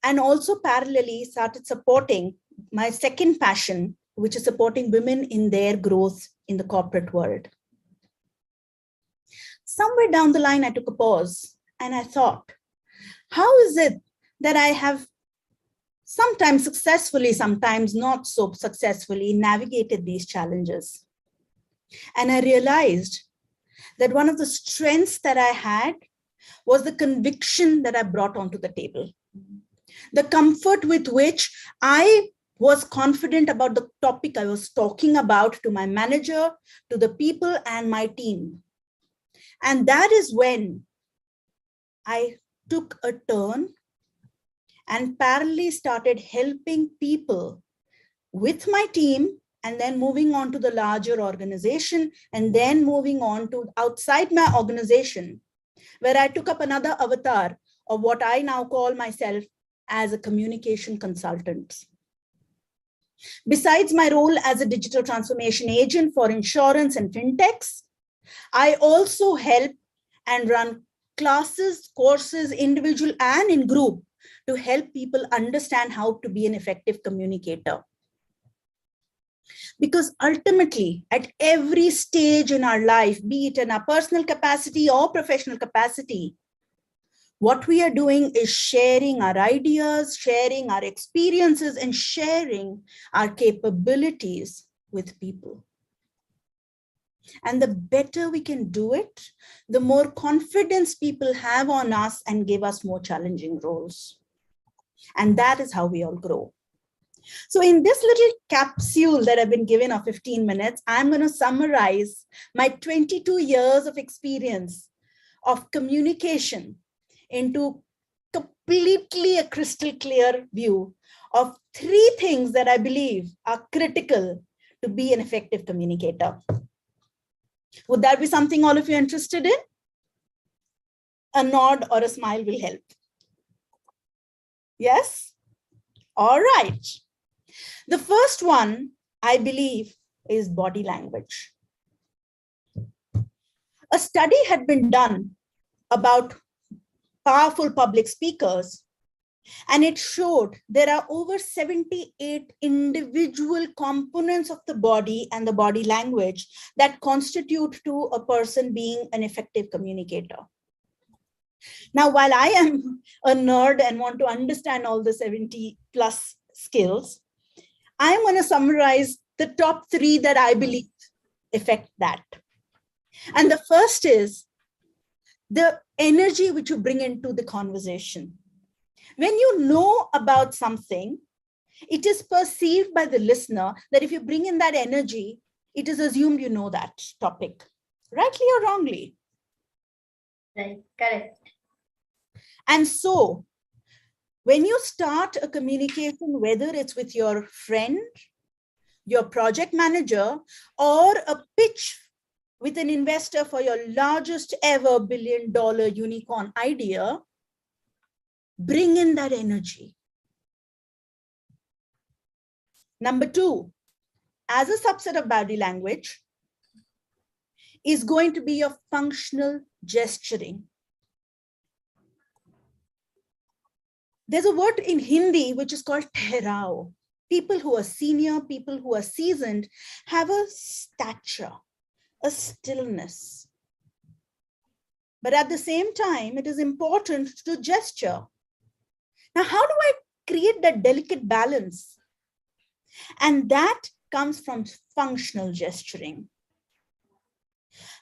and also parallelly started supporting my second passion, which is supporting women in their growth in the corporate world. Somewhere down the line, I took a pause and I thought, how is it that I have sometimes successfully, sometimes not so successfully navigated these challenges? And I realized that one of the strengths that I had was the conviction that I brought onto the table, the comfort with which I was confident about the topic I was talking about to my manager, to the people and my team. And that is when I took a turn and parallelly started helping people with my team, and then moving on to the larger organization, and then moving on to outside my organization, where I took up another avatar of what I now call myself as a communication consultant. Besides my role as a digital transformation agent for insurance and fintechs, I also help and run classes, courses, individual and in group, to help people understand how to be an effective communicator. Because ultimately, at every stage in our life, be it in our personal capacity or professional capacity, what we are doing is sharing our ideas, sharing our experiences, and sharing our capabilities with people. And the better we can do it, the more confidence people have on us and give us more challenging roles. And that is how we all grow. So in this little capsule that I've been given of 15 minutes, I'm going to summarize my 22 years of experience of communication into completely a crystal clear view of 3 things that I believe are critical to be an effective communicator. Would that be something all of you are interested in? A nod or a smile will help. Yes? All right. The first one, I believe, is body language. A study had been done about powerful public speakers, and it showed there are over 78 individual components of the body and the body language that constitute to a person being an effective communicator. Now, while I am a nerd and want to understand all the 70 plus skills, I am going to summarize the top 3 that I believe affect that. And the first is the energy which you bring into the conversation. When you know about something, it is perceived by the listener that if you bring in that energy, it is assumed you know that topic, rightly or wrongly. Right, correct. And so when you start a communication, whether it's with your friend, your project manager, or a pitch with an investor for your largest ever $1 billion unicorn idea, bring in that energy. Number 2, as a subset of body language, is going to be your functional gesturing. There's a word in Hindi which is called tehrao. People who are senior, people who are seasoned, have a stature, a stillness. But at the same time, it is important to gesture. Now, how do I create that delicate balance? And that comes from functional gesturing.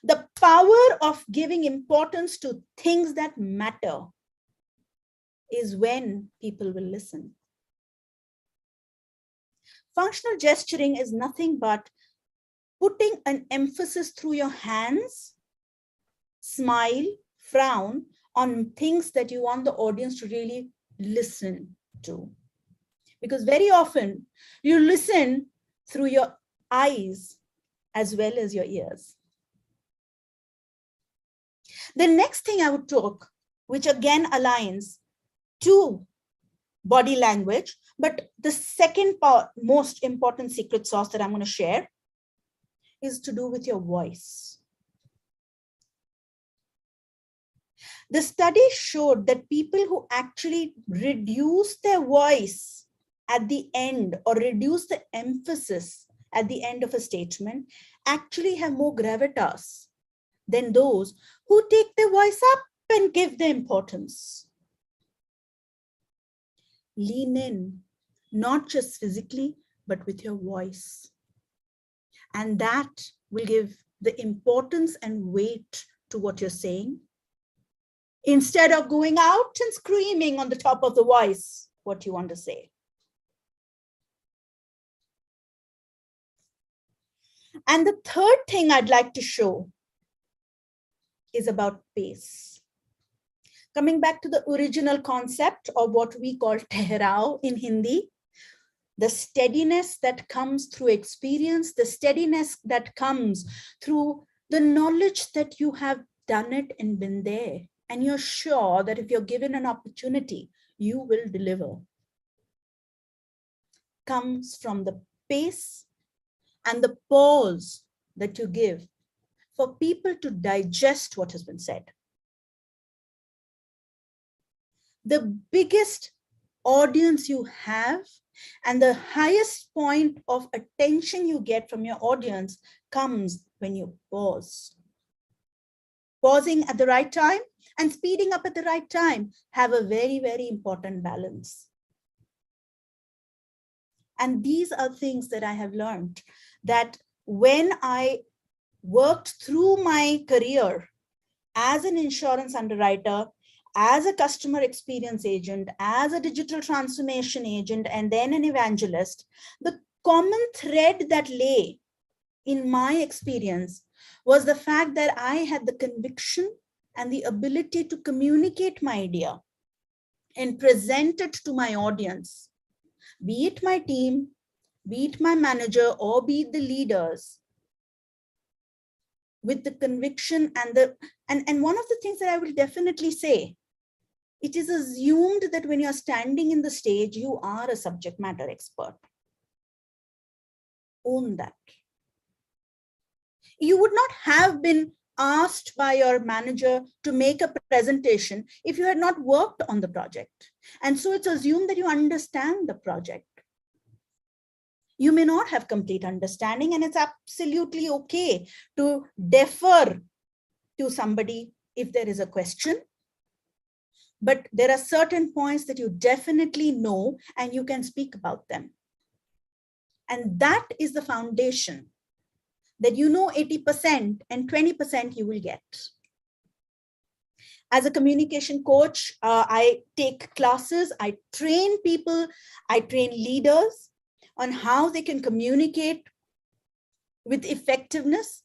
The power of giving importance to things that matter is when people will listen. Functional gesturing is nothing but putting an emphasis through your hands, smile, frown on things that you want the audience to really listen to. Because very often you listen through your eyes as well as your ears. The next thing I would talk, which again aligns to body language, but the second part, most important secret sauce that I'm going to share is to do with your voice. The study showed that people who actually reduce their voice at the end or reduce the emphasis at the end of a statement actually have more gravitas than those who take their voice up and give the importance. Lean in, not just physically, but with your voice. And that will give the importance and weight to what you're saying, instead of going out and screaming on the top of the voice what you want to say. And the third thing I'd like to show is about pace. Coming back to the original concept of what we call tehrao in Hindi, the steadiness that comes through experience, the steadiness that comes through the knowledge that you have done it and been there. And you're sure that if you're given an opportunity, you will deliver, comes from the pace and the pause that you give for people to digest what has been said. The biggest audience you have and the highest point of attention you get from your audience comes when you pause. Pausing at the right time and speeding up at the right time have a very, very important balance. And these are things that I have learned, that when I worked through my career as an insurance underwriter, as a customer experience agent, as a digital transformation agent, and then an evangelist, the common thread that lay in my experience was the fact that I had the conviction and the ability to communicate my idea and present it to my audience, be it my team, be it my manager, or be it the leaders, with the conviction and one of the things that I will definitely say, it is assumed that when you're standing in the stage, you are a subject matter expert. Own that. You would not have been asked by your manager to make a presentation if you had not worked on the project. And so it's assumed that you understand the project. You may not have complete understanding, and it's absolutely okay to defer to somebody if there is a question. But there are certain points that you definitely know and you can speak about them. And that is the foundation, that you know 80% and 20% you will get. As a communication coach, I take classes, I train people, I train leaders on how they can communicate with effectiveness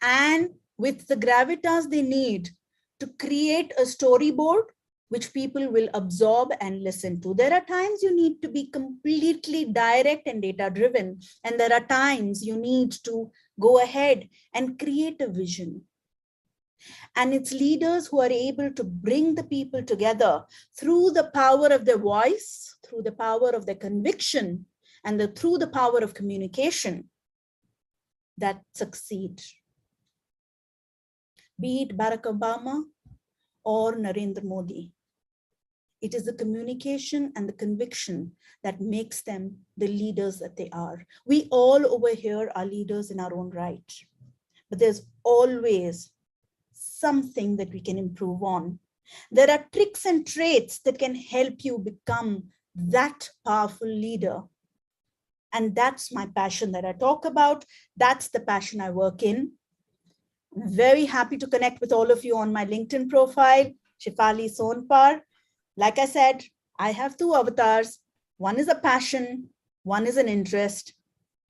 and with the gravitas they need to create a storyboard which people will absorb and listen to. There are times you need to be completely direct and data driven, and there are times you need to go ahead and create a vision. And it's leaders who are able to bring the people together through the power of their voice, through the power of their conviction, and through the power of communication that succeed. Be it Barack Obama or Narendra Modi, it is the communication and the conviction that makes them the leaders that they are. We all over here are leaders in our own right, but there's always something that we can improve on. There are tricks and traits that can help you become that powerful leader. And that's my passion that I talk about. That's the passion I work in. I'm very happy to connect with all of you on my LinkedIn profile, Shefali Sonpar. Like I said, I have two avatars. One is a passion, one is an interest.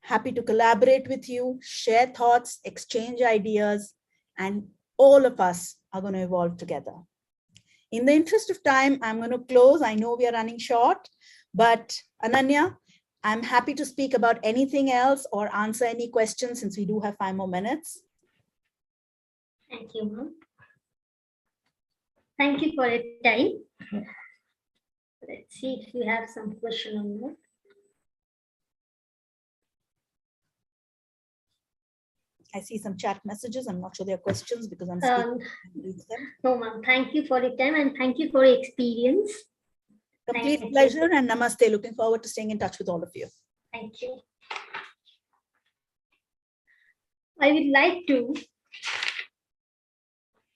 Happy to collaborate with you, share thoughts, exchange ideas, and all of us are going to evolve together. In the interest of time, I'm going to close. I know we are running short, but Ananya, I'm happy to speak about anything else or answer any questions since we do have 5 more minutes. Thank you, ma'am. Thank you for your time. Let's see if you have some question on that. I see some chat messages. I'm not sure they're questions because I'm speaking. No, ma'am. Thank you for your time and thank you for your experience. Complete pleasure and namaste. Looking forward to staying in touch with all of you. Thank you. I would like to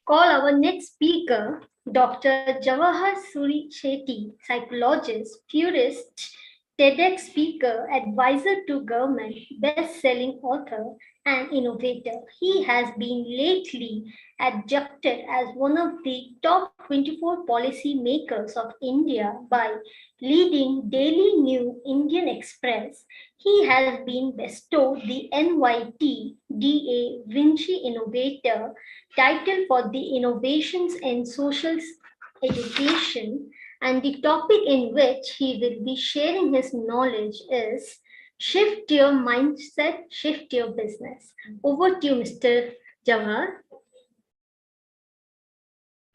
call our next speaker, Dr. Jawahar Suri Shetty, psychologist, purist, TEDx speaker, advisor to government, best-selling author, and innovator. He has been lately adjudged as one of the top 24 policy makers of India by leading Daily New Indian Express. He has been bestowed the NYT DA Vinci Innovator title for the innovations in social education, and the topic in which he will be sharing his knowledge is shift your mindset, shift your business. Over to you, Mr. Jawahar.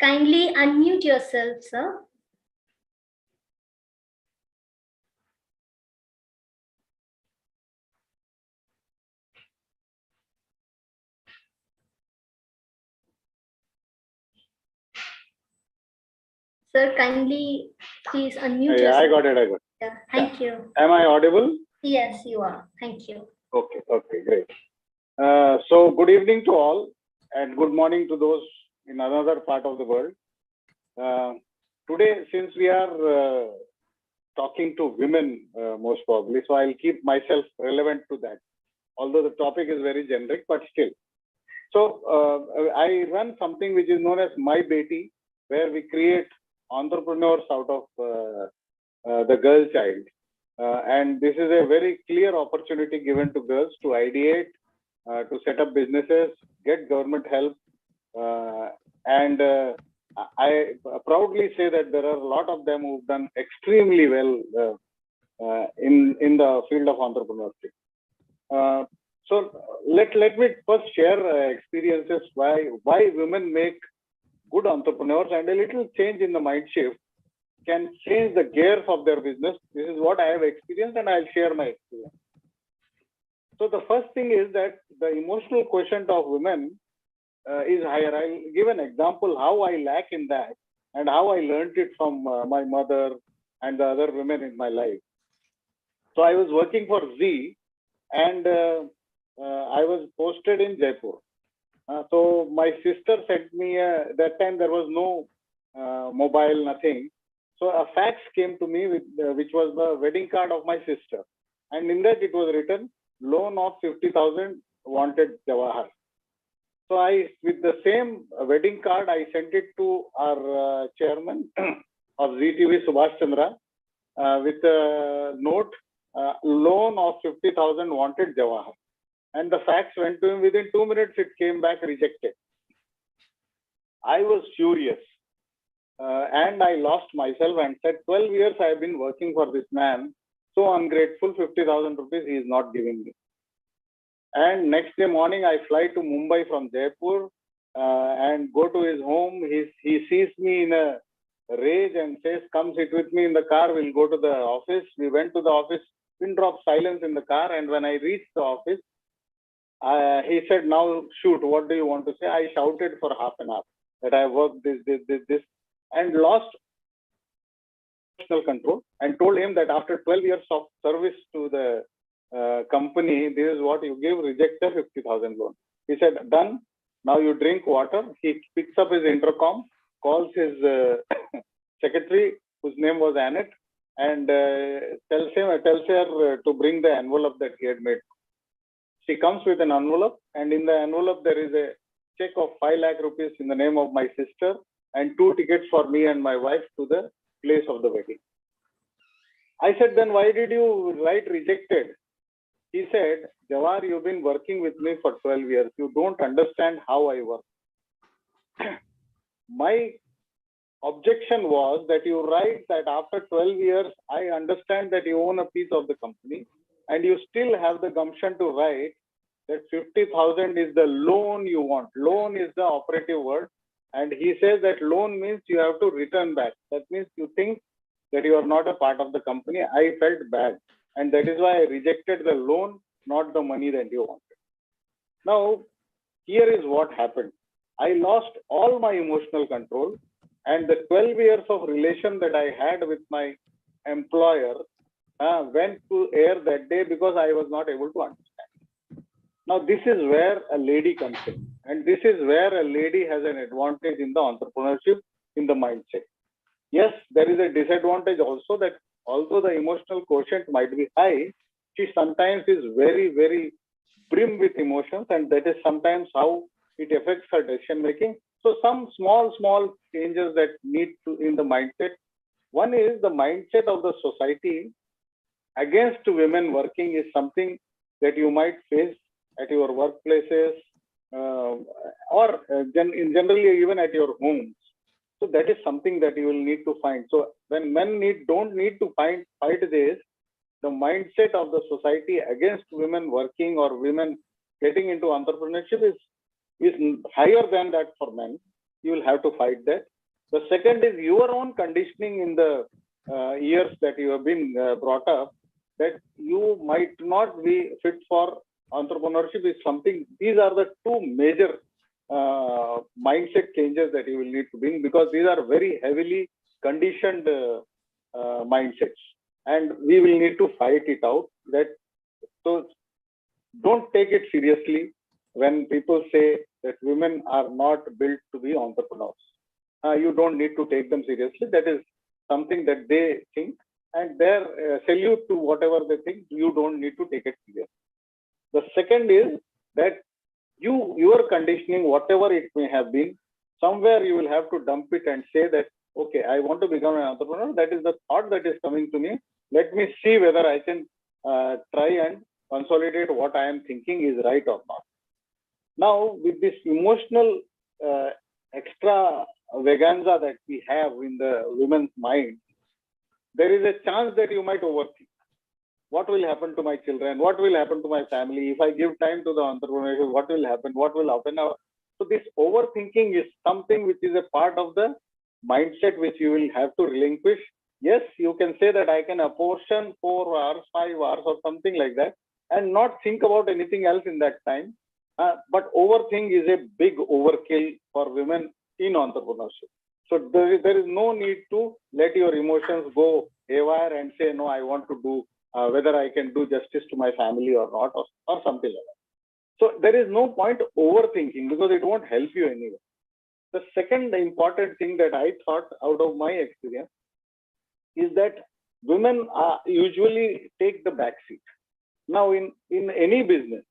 Kindly unmute yourself, sir. Sir, kindly please unmute yourself. I got it. Yeah, thank you. Am I audible? Yes, you are. Thank you. Okay, great. So good evening to all and good morning to those in another part of the world. Today, since we are talking to women most probably, so I'll keep myself relevant to that, although the topic is very generic, but still. So I run something which is known as My Beti, where we create entrepreneurs out of the girl child. And this is a very clear opportunity given to girls to ideate, to set up businesses, get government help. And I proudly say that there are a lot of them who've done extremely well in the field of entrepreneurship. So let me first share experiences why women make good entrepreneurs, and a little change in the mind shift can change the gears of their business. This is what I have experienced, and I'll share my experience. So the first thing is that the emotional quotient of women is higher. I'll give an example how I lack in that and how I learned it from my mother and the other women in my life. So I was working for Z, and I was posted in Jaipur. So my sister sent me, that time there was no mobile, nothing. So a fax came to me with which was the wedding card of my sister, and in that it was written loan of 50,000 wanted Jawahar. So I, with the same wedding card, I sent it to our chairman of ZTV, Subhash Chandra, with a note, loan of 50,000 wanted Jawahar. And the fax went to him. Within 2 minutes, it came back rejected. I was furious. And I lost myself and said, 12 years I have been working for this man. So ungrateful, 50,000 rupees he is not giving me. And next day morning, I fly to Mumbai from Jaipur and go to his home. He sees me in a rage and says, come sit with me in the car. We'll go to the office. We went to the office, pin drop silence in the car. And when I reached the office, he said, now shoot, what do you want to say? I shouted for half an hour that I worked this, and lost emotional control, and told him that after 12 years of service to the company, this is what you give, reject the 50,000 loan. He said, done. Now you drink water. He picks up his intercom, calls his secretary, whose name was Annette, and tells her to bring the envelope that he had made. She comes with an envelope, and in the envelope there is a check of 5 lakh rupees in the name of my sister and 2 tickets for me and my wife to the place of the wedding. I said, then why did you write rejected? He said, Jawar, you've been working with me for 12 years. You don't understand how I work. My objection was that you write that after 12 years, I understand that you own a piece of the company and you still have the gumption to write that 50,000 is the loan you want. Loan is the operative word. And he says that loan means you have to return back. That means you think that you are not a part of the company. I felt bad. And that is why I rejected the loan, not the money that you wanted. Now, here is what happened. I lost all my emotional control, and the 12 years of relation that I had with my employer went to air that day because I was not able to understand. Now, this is where a lady comes in, and this is where a lady has an advantage in the entrepreneurship, in the mindset. Yes, there is a disadvantage also that although the emotional quotient might be high, she sometimes is very, very brim with emotions, and that is sometimes how it affects her decision making. So some small changes that need to in the mindset. One is the mindset of the society against women working is something that you might face at your workplaces or generally even at your homes. So that is something that you will need to find. So when men don't need to fight this, the mindset of the society against women working or women getting into entrepreneurship is higher than that for men. You will have to fight that. The second is your own conditioning in the years that you have been brought up, that you might not be fit for entrepreneurship is something. These are the two major mindset changes that you will need to bring, because these are very heavily conditioned mindsets, and we will need to fight it out. So don't take it seriously when people say that women are not built to be entrepreneurs. You don't need to take them seriously. That is something that they think, and their salute to whatever they think. You don't need to take it seriously. The second is that your conditioning, whatever it may have been, somewhere you will have to dump it and say that, okay, I want to become an entrepreneur. That is the thought that is coming to me. Let me see whether I can try and consolidate what I am thinking is right or not. Now, with this emotional extravaganza that we have in the women's mind, there is a chance that you might overthink. What will happen to my children? What will happen to my family? If I give time to the entrepreneurship, what will happen? What will happen? So this overthinking is something which is a part of the mindset which you will have to relinquish. Yes, you can say that I can apportion 4 hours, 5 hours or something like that and not think about anything else in that time. But overthink is a big overkill for women in entrepreneurship. So there is no need to let your emotions go haywire and say, no, I want to do whether I can do justice to my family or not, or something like that. So there is no point overthinking because it won't help you anyway. The second important thing that I thought out of my experience is that women usually take the back seat. Now, in any business,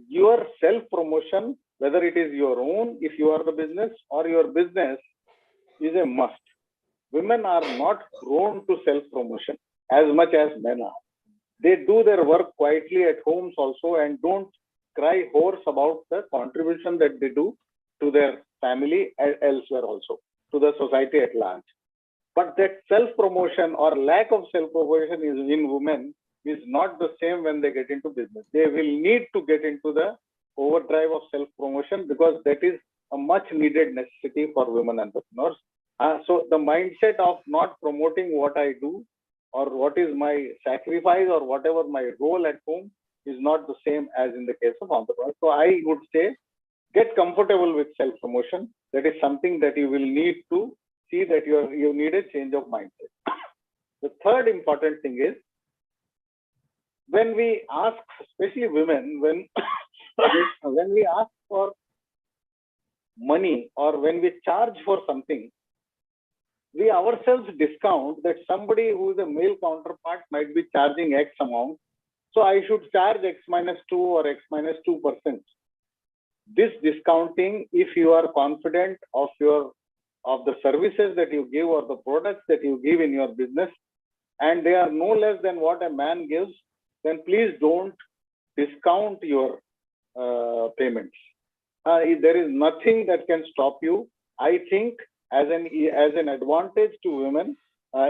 your self-promotion, whether it is your own, if you are the business, or your business, is a must. Women are not prone to self-promotion as much as men are. They do their work quietly at homes also and don't cry hoarse about the contribution that they do to their family and elsewhere also, to the society at large. But that self-promotion or lack of self-promotion is in women is not the same when they get into business. They will need to get into the overdrive of self-promotion because that is a much needed necessity for women entrepreneurs. So the mindset of not promoting what I do or what is my sacrifice or whatever my role at home is not the same as in the case of entrepreneurs. So I would say get comfortable with self-promotion. That is something that you will need to see that you need a change of mindset. The third important thing is when we ask, especially women, when we ask for money or when we charge for something, we ourselves discount that somebody who is a male counterpart might be charging X amount. So I should charge X minus 2 or X minus 2%. This discounting, if you are confident of the services that you give or the products that you give in your business, and they are no less than what a man gives, then please don't discount your payments. There is nothing that can stop you. I think as an advantage to women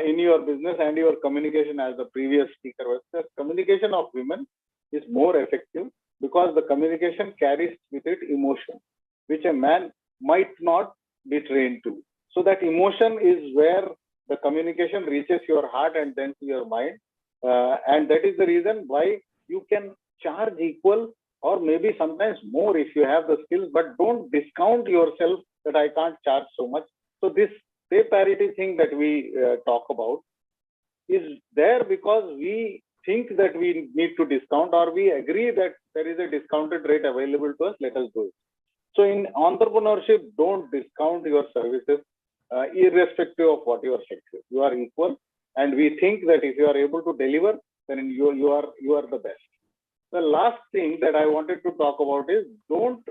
in your business and your communication, as the previous speaker was, the communication of women is more effective because the communication carries with it emotion, which a man might not be trained to. So that emotion is where the communication reaches your heart and then to your mind. And that is the reason why you can charge equal or maybe sometimes more if you have the skills, but don't discount yourself that I can't charge so much. So this pay parity thing that we talk about is there because we think that we need to discount, or we agree that there is a discounted rate available to us, let us do it. So in entrepreneurship, don't discount your services irrespective of what your sex is. You are equal, and we think that if you are able to deliver, then you are the best. The last thing that I wanted to talk about is don't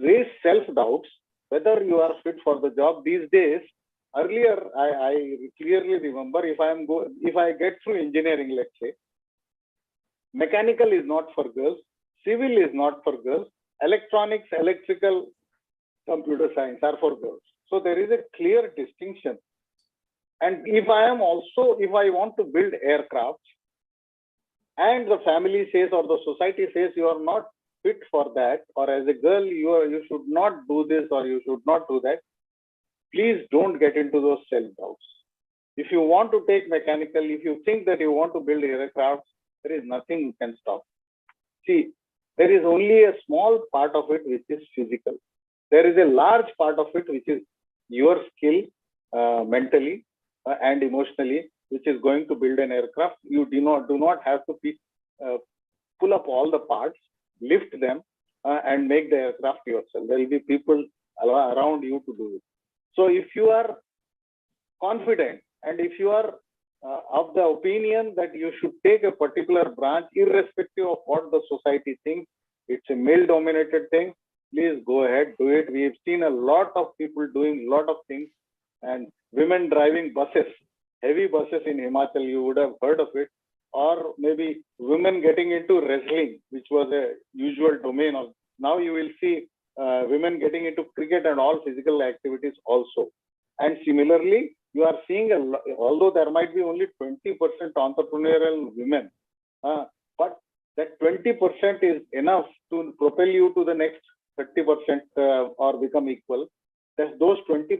raise self-doubts whether you are fit for the job. These days, earlier I clearly remember if I get through engineering, let's say, mechanical is not for girls, civil is not for girls, electronics, electrical, computer science are for girls. So there is a clear distinction. And if I want to build aircraft, and the family says or the society says you are not fit for that, or as a girl you should not do this or you should not do that, please don't get into those self-doubts. If you want to take mechanical, if you think that you want to build aircraft, there is nothing you can stop. See, there is only a small part of it which is physical. There is a large part of it which is your skill mentally and emotionally, which is going to build an aircraft. You do not have to pull up all the parts, lift them, and make the aircraft yourself. There will be people around you to do it. So if you are confident and if you are of the opinion that you should take a particular branch, irrespective of what the society thinks, it's a male-dominated thing, please go ahead, do it. We've seen a lot of people doing a lot of things, and women driving buses, heavy buses in Himachal, you would have heard of it, or maybe women getting into wrestling, which was a usual domain of. Now you will see women getting into cricket and all physical activities also. And similarly, you are seeing, although there might be only 20% entrepreneurial women, but that 20% is enough to propel you to the next 30% or become equal. That those 20%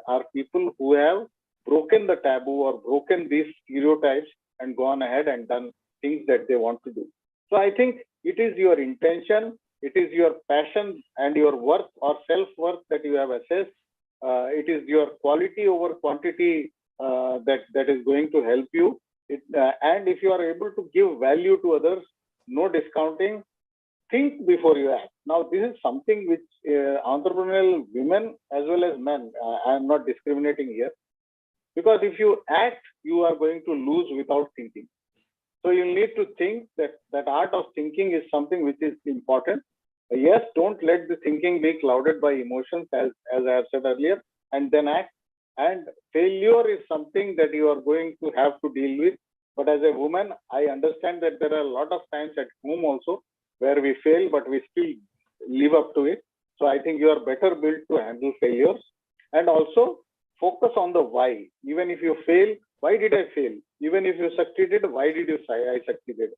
are people who have broken the taboo or broken these stereotypes and gone ahead and done things that they want to do. So I think it is your intention, it is your passion and your worth or self-worth that you have assessed. It is your quality over quantity that is going to help you. And if you are able to give value to others, no discounting, think before you act. Now, this is something which entrepreneurial women as well as men, I am not discriminating here, because if you act, you are going to lose without thinking. So you need to think that art of thinking is something which is important. Yes, don't let the thinking be clouded by emotions, as I have said earlier, and then act. And failure is something that you are going to have to deal with. But as a woman, I understand that there are a lot of times at home also where we fail, but we still live up to it. So I think you are better built to handle failures. And also focus on the why. Even if you fail, why did I fail? Even if you succeeded, why did you say I succeeded?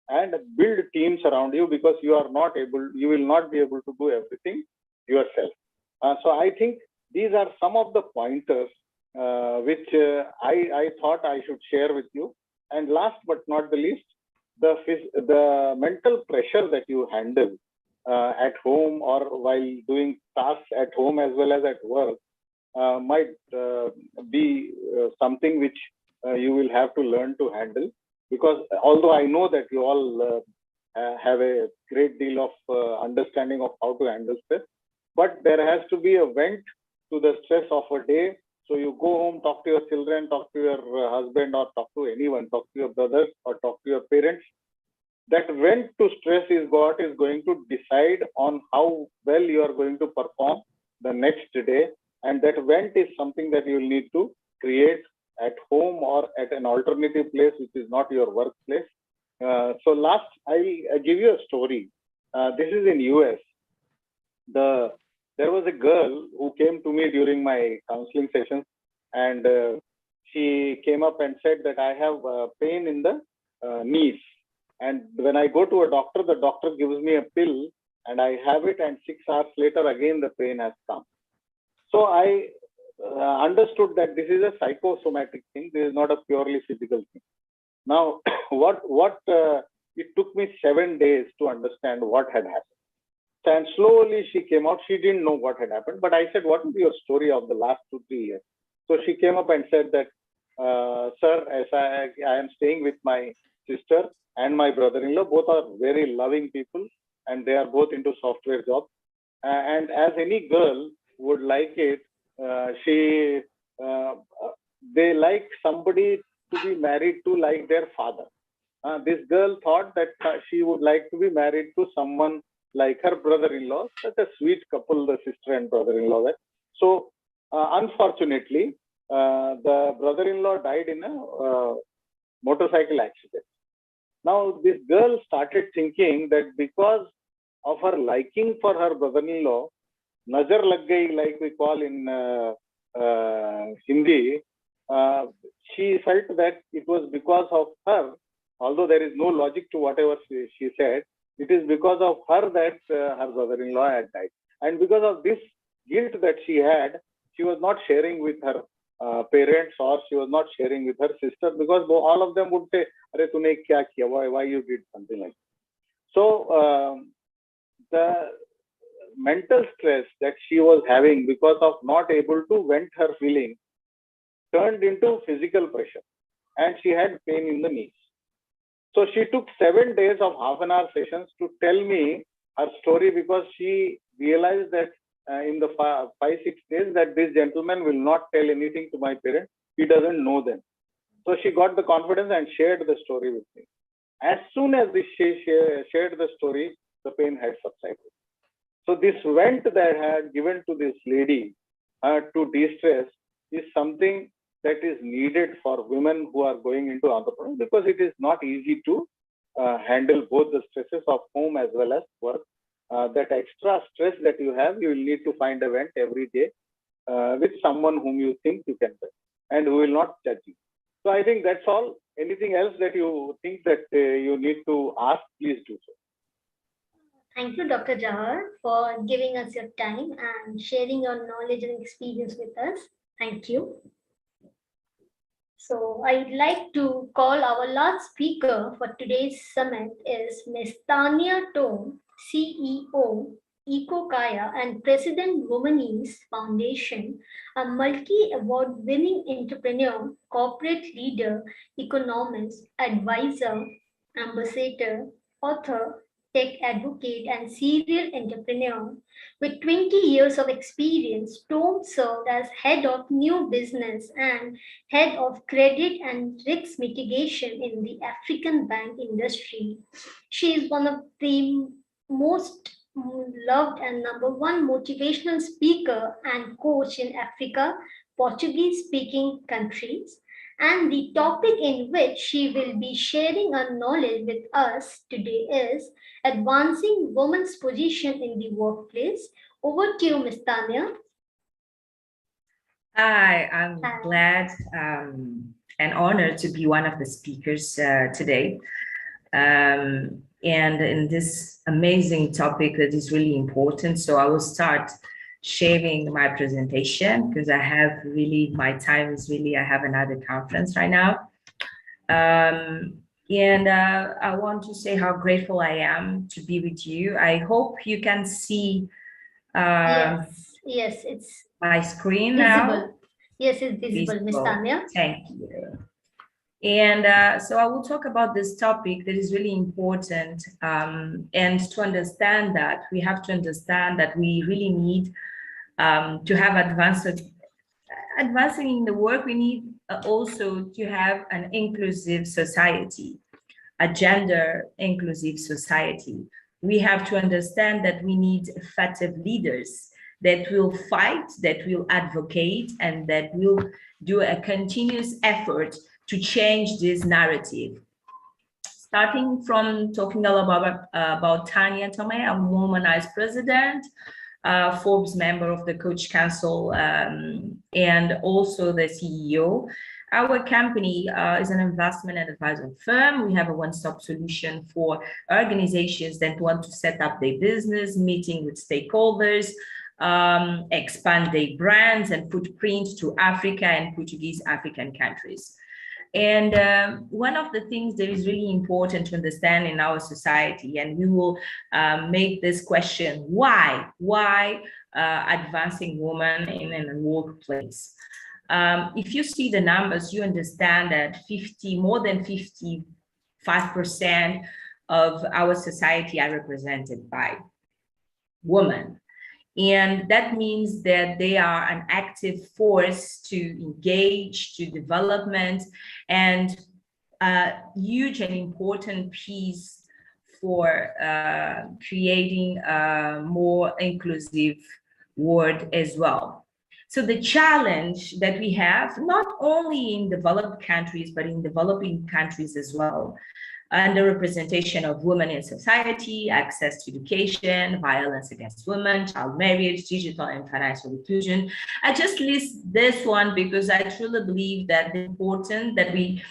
And build teams around you, because you will not be able to do everything yourself. So I think these are some of the pointers which I thought I should share with you. And last but not the least, the mental pressure that you handle at home or while doing tasks at home as well as at work might be something which you will have to learn to handle. Because although I know that you all have a great deal of understanding of how to handle stress, but there has to be a vent to the stress of a day. So you go home, talk to your children, talk to your husband, or talk to anyone, talk to your brothers or talk to your parents. That vent to stress is what is going to decide on how well you are going to perform the next day. And that vent is something that you will need to create at home or at an alternative place which is not your workplace. So last, I'll give you a story. This is in US. There was a girl who came to me during my counseling sessions, and she came up and said that I have pain in the knees. And when I go to a doctor, the doctor gives me a pill and I have it, and 6 hours later, again, the pain has come. So I understood that this is a psychosomatic thing. This is not a purely physical thing. Now, it took me 7 days to understand what had happened. And slowly she came out. She didn't know what had happened, but I said, what is your story of the last 2-3 years? So she came up and said that, sir, as I am staying with my sister and my brother-in-law. Both are very loving people, and they are both into software jobs. And as any girl would like it, they like somebody to be married to like their father. This girl thought that she would like to be married to someone like her brother-in-law, such a sweet couple, the sister and brother-in-law. So, unfortunately, the brother-in-law died in a motorcycle accident. Now, this girl started thinking that because of her liking for her brother-in-law, nazar lag gayi, like we call in Hindi, she felt that it was because of her, although there is no logic to whatever she said, it is because of her that her brother-in-law had died. And because of this guilt that she had, she was not sharing with her parents, or she was not sharing with her sister, because all of them would say, "Arey, tune kya kiya? Why you did something like that?" So the mental stress that she was having because of not able to vent her feelings turned into physical pressure, and she had pain in the knees. So she took 7 days of half-an-hour sessions to tell me her story, because she realized that in the 5-6 days that this gentleman will not tell anything to my parents. He doesn't know them. So she got the confidence and shared the story with me. As soon as she shared the story, the pain had subsided. So this vent that I had given to this lady to de-stress is something that is needed for women who are going into entrepreneurship, because it is not easy to handle both the stresses of home as well as work. That extra stress that you have, you will need to find a vent every day with someone whom you think you can vent and who will not judge you. So I think that's all. Anything else that you think that you need to ask, please do so. Thank you, Dr. Jawar, for giving us your time and sharing your knowledge and experience with us. Thank you. So I'd like to call our last speaker for today's summit is Ms. Tanya Tome, CEO, EcoKaya and President Women's Foundation, a multi-award winning entrepreneur, corporate leader, economist, advisor, ambassador, author, tech advocate, and serial entrepreneur. With 20 years of experience, Tom served as head of new business and head of credit and risk mitigation in the African bank industry. She is one of the most loved and number one motivational speaker and coach in Africa, Portuguese speaking countries. And the topic in which she will be sharing her knowledge with us today is advancing women's position in the workplace. Over to you, Ms. Tanya. Hi, I'm glad and honored to be one of the speakers today. And in this amazing topic that is really important. So I will start sharing my presentation because I have really, my time is really, I have another conference right now. And I want to say how grateful I am to be with you. I hope you can see yes, it's my screen visible. now. Yes, it's visible, Ms. Tanya. Thank you. And so I will talk about this topic that is really important. And to understand that, we have to understand that we really need to have advancing in the work. We need also to have an inclusive society, a gender inclusive society. We have to understand that we need effective leaders that will fight, that will advocate, and that will do a continuous effort to change this narrative. Starting from talking a lot about Tanya Tomei, a womanized president, Forbes member of the Coach Council, and also the CEO. Our company is an investment and advisory firm. We have a one-stop solution for organizations that want to set up their business, meeting with stakeholders, expand their brands and footprint to Africa and Portuguese African countries. And one of the things that is really important to understand in our society, and we will make this question, why advancing women in a workplace? If you see the numbers, you understand that more than 55% of our society are represented by women. And that means that they are an active force to engage, to development, and a huge and important piece for creating a more inclusive world as well. So the challenge that we have, not only in developed countries, but in developing countries as well, underrepresentation of women in society, access to education, violence against women, child marriage, digital and financial inclusion. I just list this one because I truly believe that it's important that we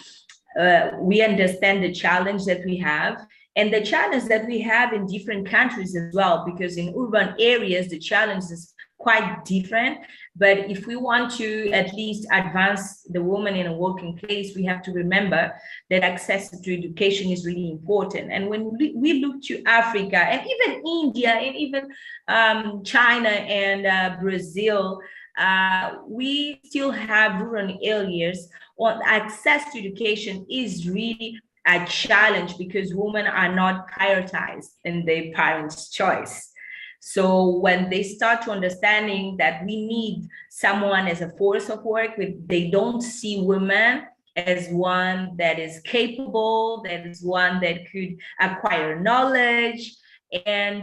understand the challenge that we have, and the challenge that we have in different countries as well, because in urban areas, the challenge is quite different. But if we want to at least advance the woman in a working place, we have to remember that access to education is really important. And when we look to Africa and even India and even China and Brazil, we still have rural areas where access to education is really a challenge because women are not prioritized in their parents' choice. So when they start to understanding that we need someone as a force of work, they don't see women as one that is capable, that is one that could acquire knowledge and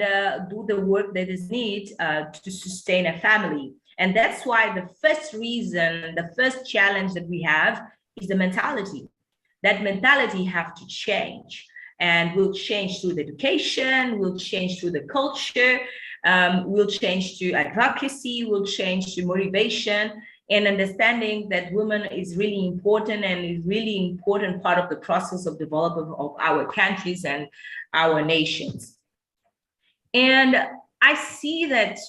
do the work that is needed to sustain a family. And that's why the first reason, the first challenge that we have is the mentality. That mentality have to change, and will change through the education, will change through the culture, will change to advocacy, will change to motivation, and understanding that women is really important and is really important part of the process of development of our countries and our nations. And I see that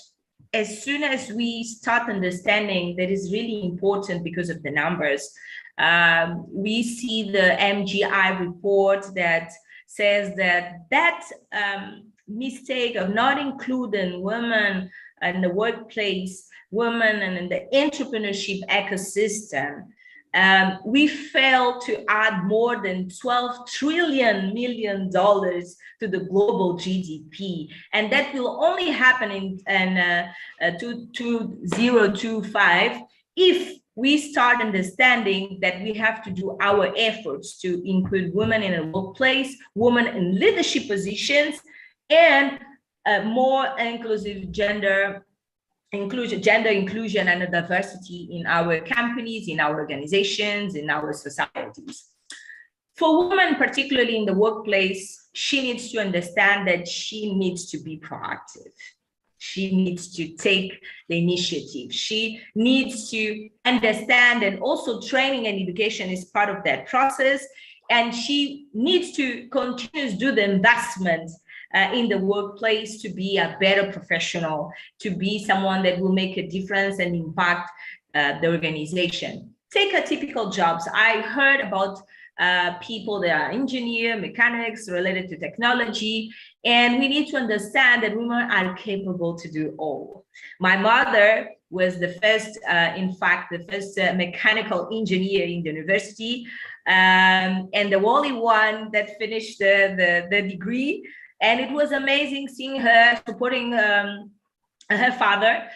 as soon as we start understanding that is really important because of the numbers, we see the MGI report that says that mistake of not including women in the workplace, women and in the entrepreneurship ecosystem, we failed to add more than $12 trillion to the global GDP. And that will only happen in 2025 if we start understanding that we have to do our efforts to include women in the workplace, women in leadership positions, and more inclusive gender inclusion and diversity in our companies, in our organizations, in our societies. For women, particularly in the workplace, she needs to understand that she needs to be proactive. She needs to take the initiative. She needs to understand, and also training and education is part of that process. And she needs to continue to do the investment in the workplace to be a better professional, to be someone that will make a difference and impact the organization. Take a typical jobs. I heard about people that are engineers, mechanics related to technology, and we need to understand that women are capable to do all. My mother was the first, mechanical engineer in the university, and the only one that finished the degree. And it was amazing seeing her supporting her father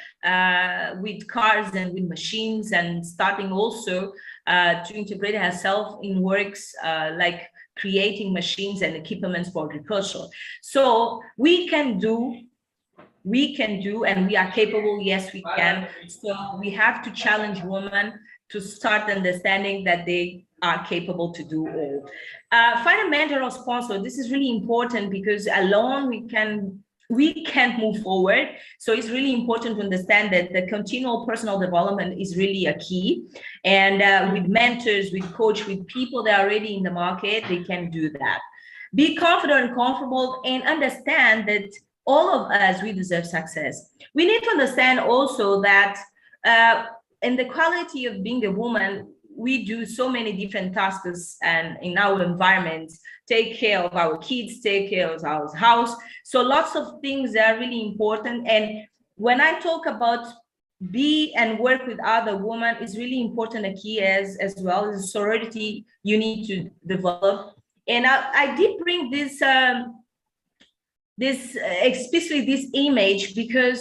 with cars and with machines, and starting also to integrate herself in works like creating machines and equipment for agriculture. So we can do we can do and we are capable. Yes, we can. So we have to challenge women to start understanding that they are capable to do all. Find a mentor or sponsor. This is really important because alone we can't move forward. So it's really important to understand that the continual personal development is really a key. And with mentors, with coach, with people that are already in the market, they can do that. Be confident and comfortable and understand that all of us, we deserve success. We need to understand also that in the quality of being a woman, we do so many different tasks and in our environment, take care of our kids, take care of our house. So lots of things are really important. And when I talk about be and work with other women, is really important. A key as well as sorority you need to develop. And I did bring this especially this image because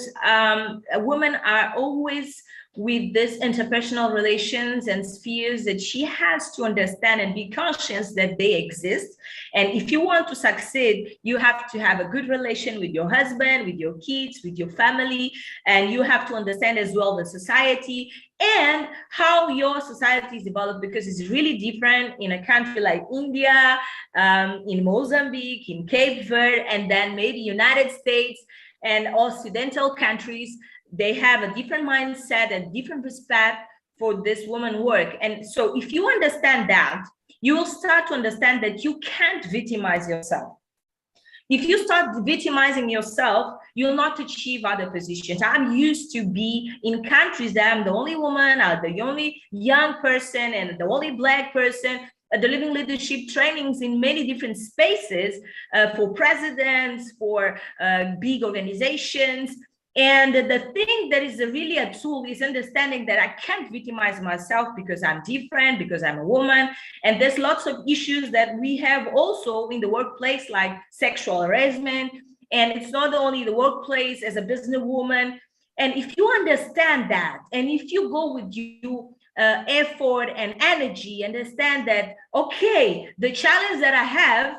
women are always with this interpersonal relations and spheres that she has to understand and be conscious that they exist. And if you want to succeed, you have to have a good relation with your husband, with your kids, with your family, and you have to understand as well the society and how your society is developed, because it's really different in a country like India, in Mozambique, in Cape Verde, and then maybe United States and Occidental countries. They have a different mindset and different respect for this woman work. And so if you understand that, you will start to understand that you can't victimize yourself. If you start victimizing yourself, you'll not achieve other positions. I'm used to be in countries that I'm the only woman, or the only young person, and the only Black person, delivering leadership trainings in many different spaces for presidents, for big organizations. And the thing that is really a tool is understanding that I can't victimize myself because I'm different, because I'm a woman. And there's lots of issues that we have also in the workplace, like sexual harassment. And it's not only the workplace as a businesswoman. And if you understand that, and if you go with you effort and energy, understand that, okay, the challenge that I have,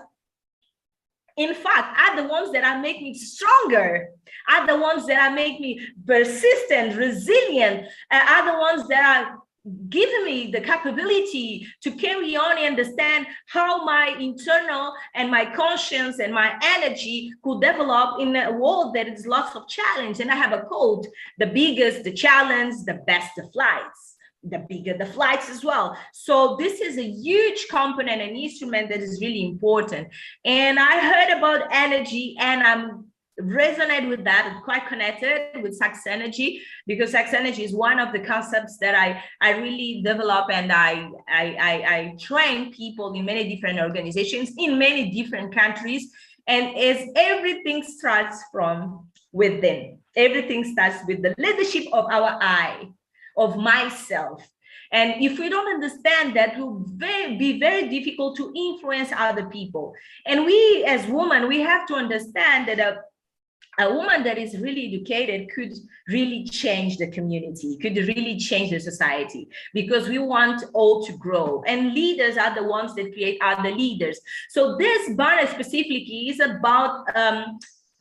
in fact, are the ones that are make me stronger, are the ones that are make me persistent, resilient, are the ones that are giving me the capability to carry on and understand how my internal and my conscience and my energy could develop in a world that is lots of challenge. And I have a quote: the biggest the challenge, the best the flights, the bigger the flights as well. So this is a huge component and instrument that is really important. And I heard about energy, and I'm resonate with that. I'm quite connected with sex energy, because sex energy is one of the concepts that I really develop, and I train people in many different organizations in many different countries. And as everything starts from within, everything starts with the leadership of our I, of myself. And if we don't understand that, it will be very difficult to influence other people. And we as women, we have to understand that a woman that is really educated could really change the community, could really change the society, because we want all to grow. And leaders are the ones that create other leaders. So this banner specifically is about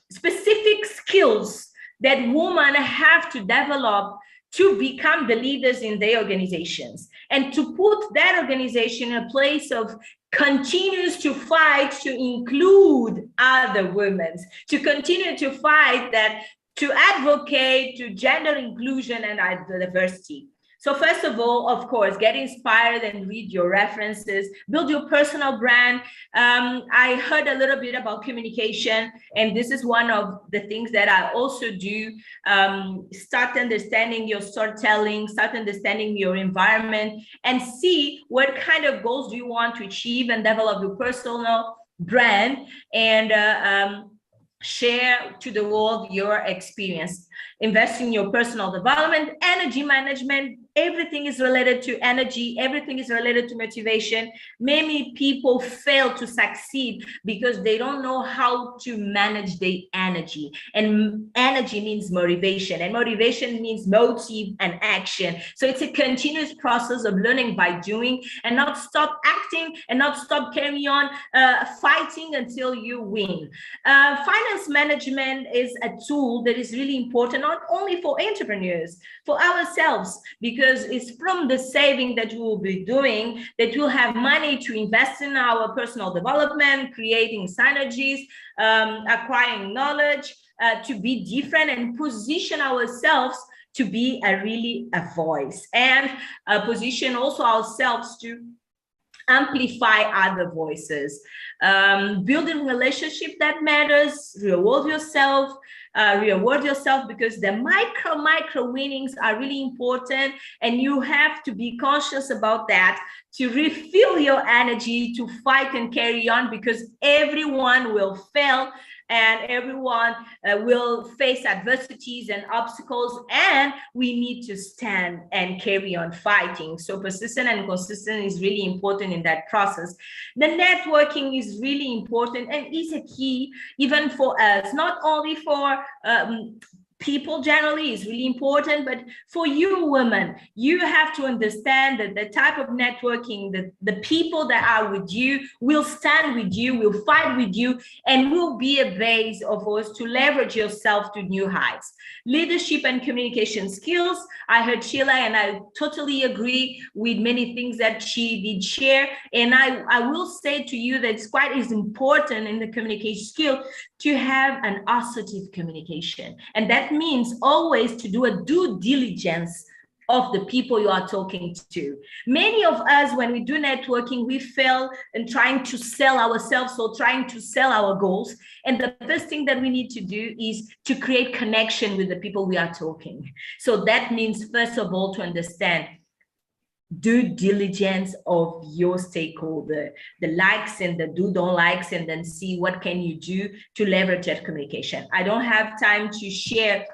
specific skills that women have to develop to become the leaders in their organizations, and to put that organization in a place of continues to fight to include other women, to continue to fight that, to advocate to gender inclusion and diversity. So first of all, of course, get inspired and read your references, build your personal brand. I heard a little bit about communication, and this is one of the things that I also do. Start understanding your storytelling, start understanding your environment, and see what kind of goals do you want to achieve, and develop your personal brand, and share to the world your experience. Invest in your personal development, energy management, everything is related to energy, everything is related to motivation. Many people fail to succeed because they don't know how to manage their energy. And energy means motivation, and motivation means motive and action. So it's a continuous process of learning by doing, and not stop acting and not stop carry on fighting until you win. Finance management is a tool that is really important, not only for entrepreneurs, for ourselves, because it's from the saving that we will be doing that we'll have money to invest in our personal development, creating synergies, acquiring knowledge, to be different and position ourselves to be a voice, and position also ourselves to amplify other voices. Building relationship that matters, reward yourself, because the micro winnings are really important, and you have to be conscious about that to refill your energy to fight and carry on, because everyone will fail and everyone will face adversities and obstacles, and we need to stand and carry on fighting. So persistent and consistent is really important in that process. The networking is really important and is a key even for us, not only for people generally is really important, but for you women, you have to understand that the type of networking, the people that are with you will stand with you, will fight with you, and will be a base of us to leverage yourself to new heights. Leadership and communication skills, I heard Sheila, and I totally agree with many things that she did share, and I will say to you that it's quite as important in the communication skill to have an assertive communication, and that means always to do a due diligence of the people you are talking to. Many of us, when we do networking, we fail in trying to sell ourselves or trying to sell our goals. And the first thing that we need to do is to create connection with the people we are talking. So that means, first of all, to understand due diligence of your stakeholder, the likes and the don't likes, and then see what can you do to leverage that communication. I don't have time to share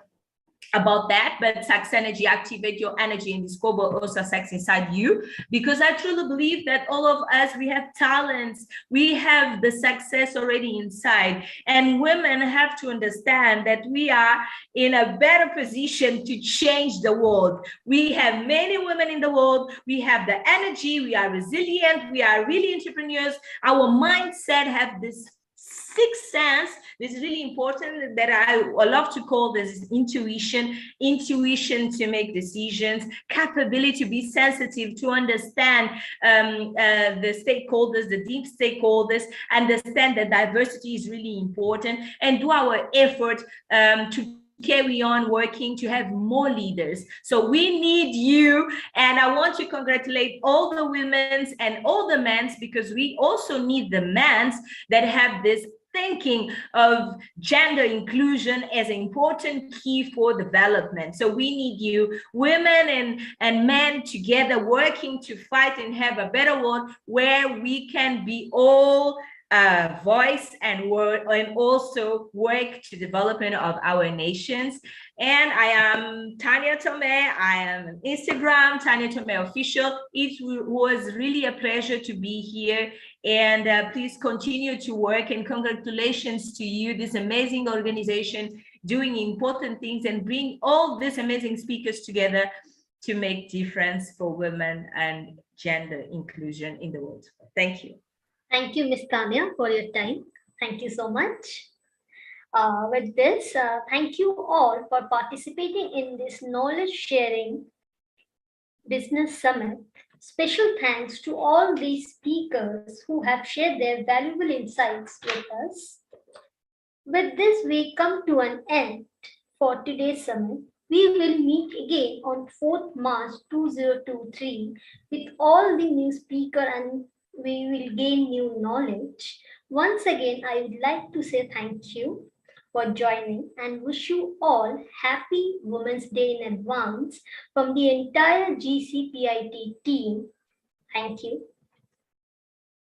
about that, but Sex Energy, activate your energy and discover also sex inside you, because I truly believe that all of us, we have talents, we have the success already inside, and women have to understand that we are in a better position to change the world. We have many women in the world, we have the energy, we are resilient, we are really entrepreneurs, our mindset have this sixth sense. This is really important, that I love to call this intuition to make decisions, capability to be sensitive, to understand the stakeholders, the deep stakeholders, understand that diversity is really important, and do our effort to carry on working to have more leaders. So we need you, and I want to congratulate all the women's and all the men's, because we also need the men's that have this thinking of gender inclusion as an important key for development. So we need you, women and men, together working to fight and have a better world where we can be all voice and word, and also work to development of our nations. And I am Tanya Tome. I am on Instagram, Tanya Tome Official. It was really a pleasure to be here. And please continue to work, and congratulations to you, this amazing organization doing important things and bring all these amazing speakers together to make difference for women and gender inclusion in the world. Thank you. Thank you, Ms. Tanya, for your time. Thank you so much. With this, thank you all for participating in this knowledge sharing business summit. Special thanks to all these speakers who have shared their valuable insights with us. With this, we come to an end for today's summit. We will meet again on 4th March 2023 with all the new speakers, and we will gain new knowledge. Once again, I would like to say thank you for joining and wish you all happy Women's Day in advance from the entire GCPIT team. Thank you.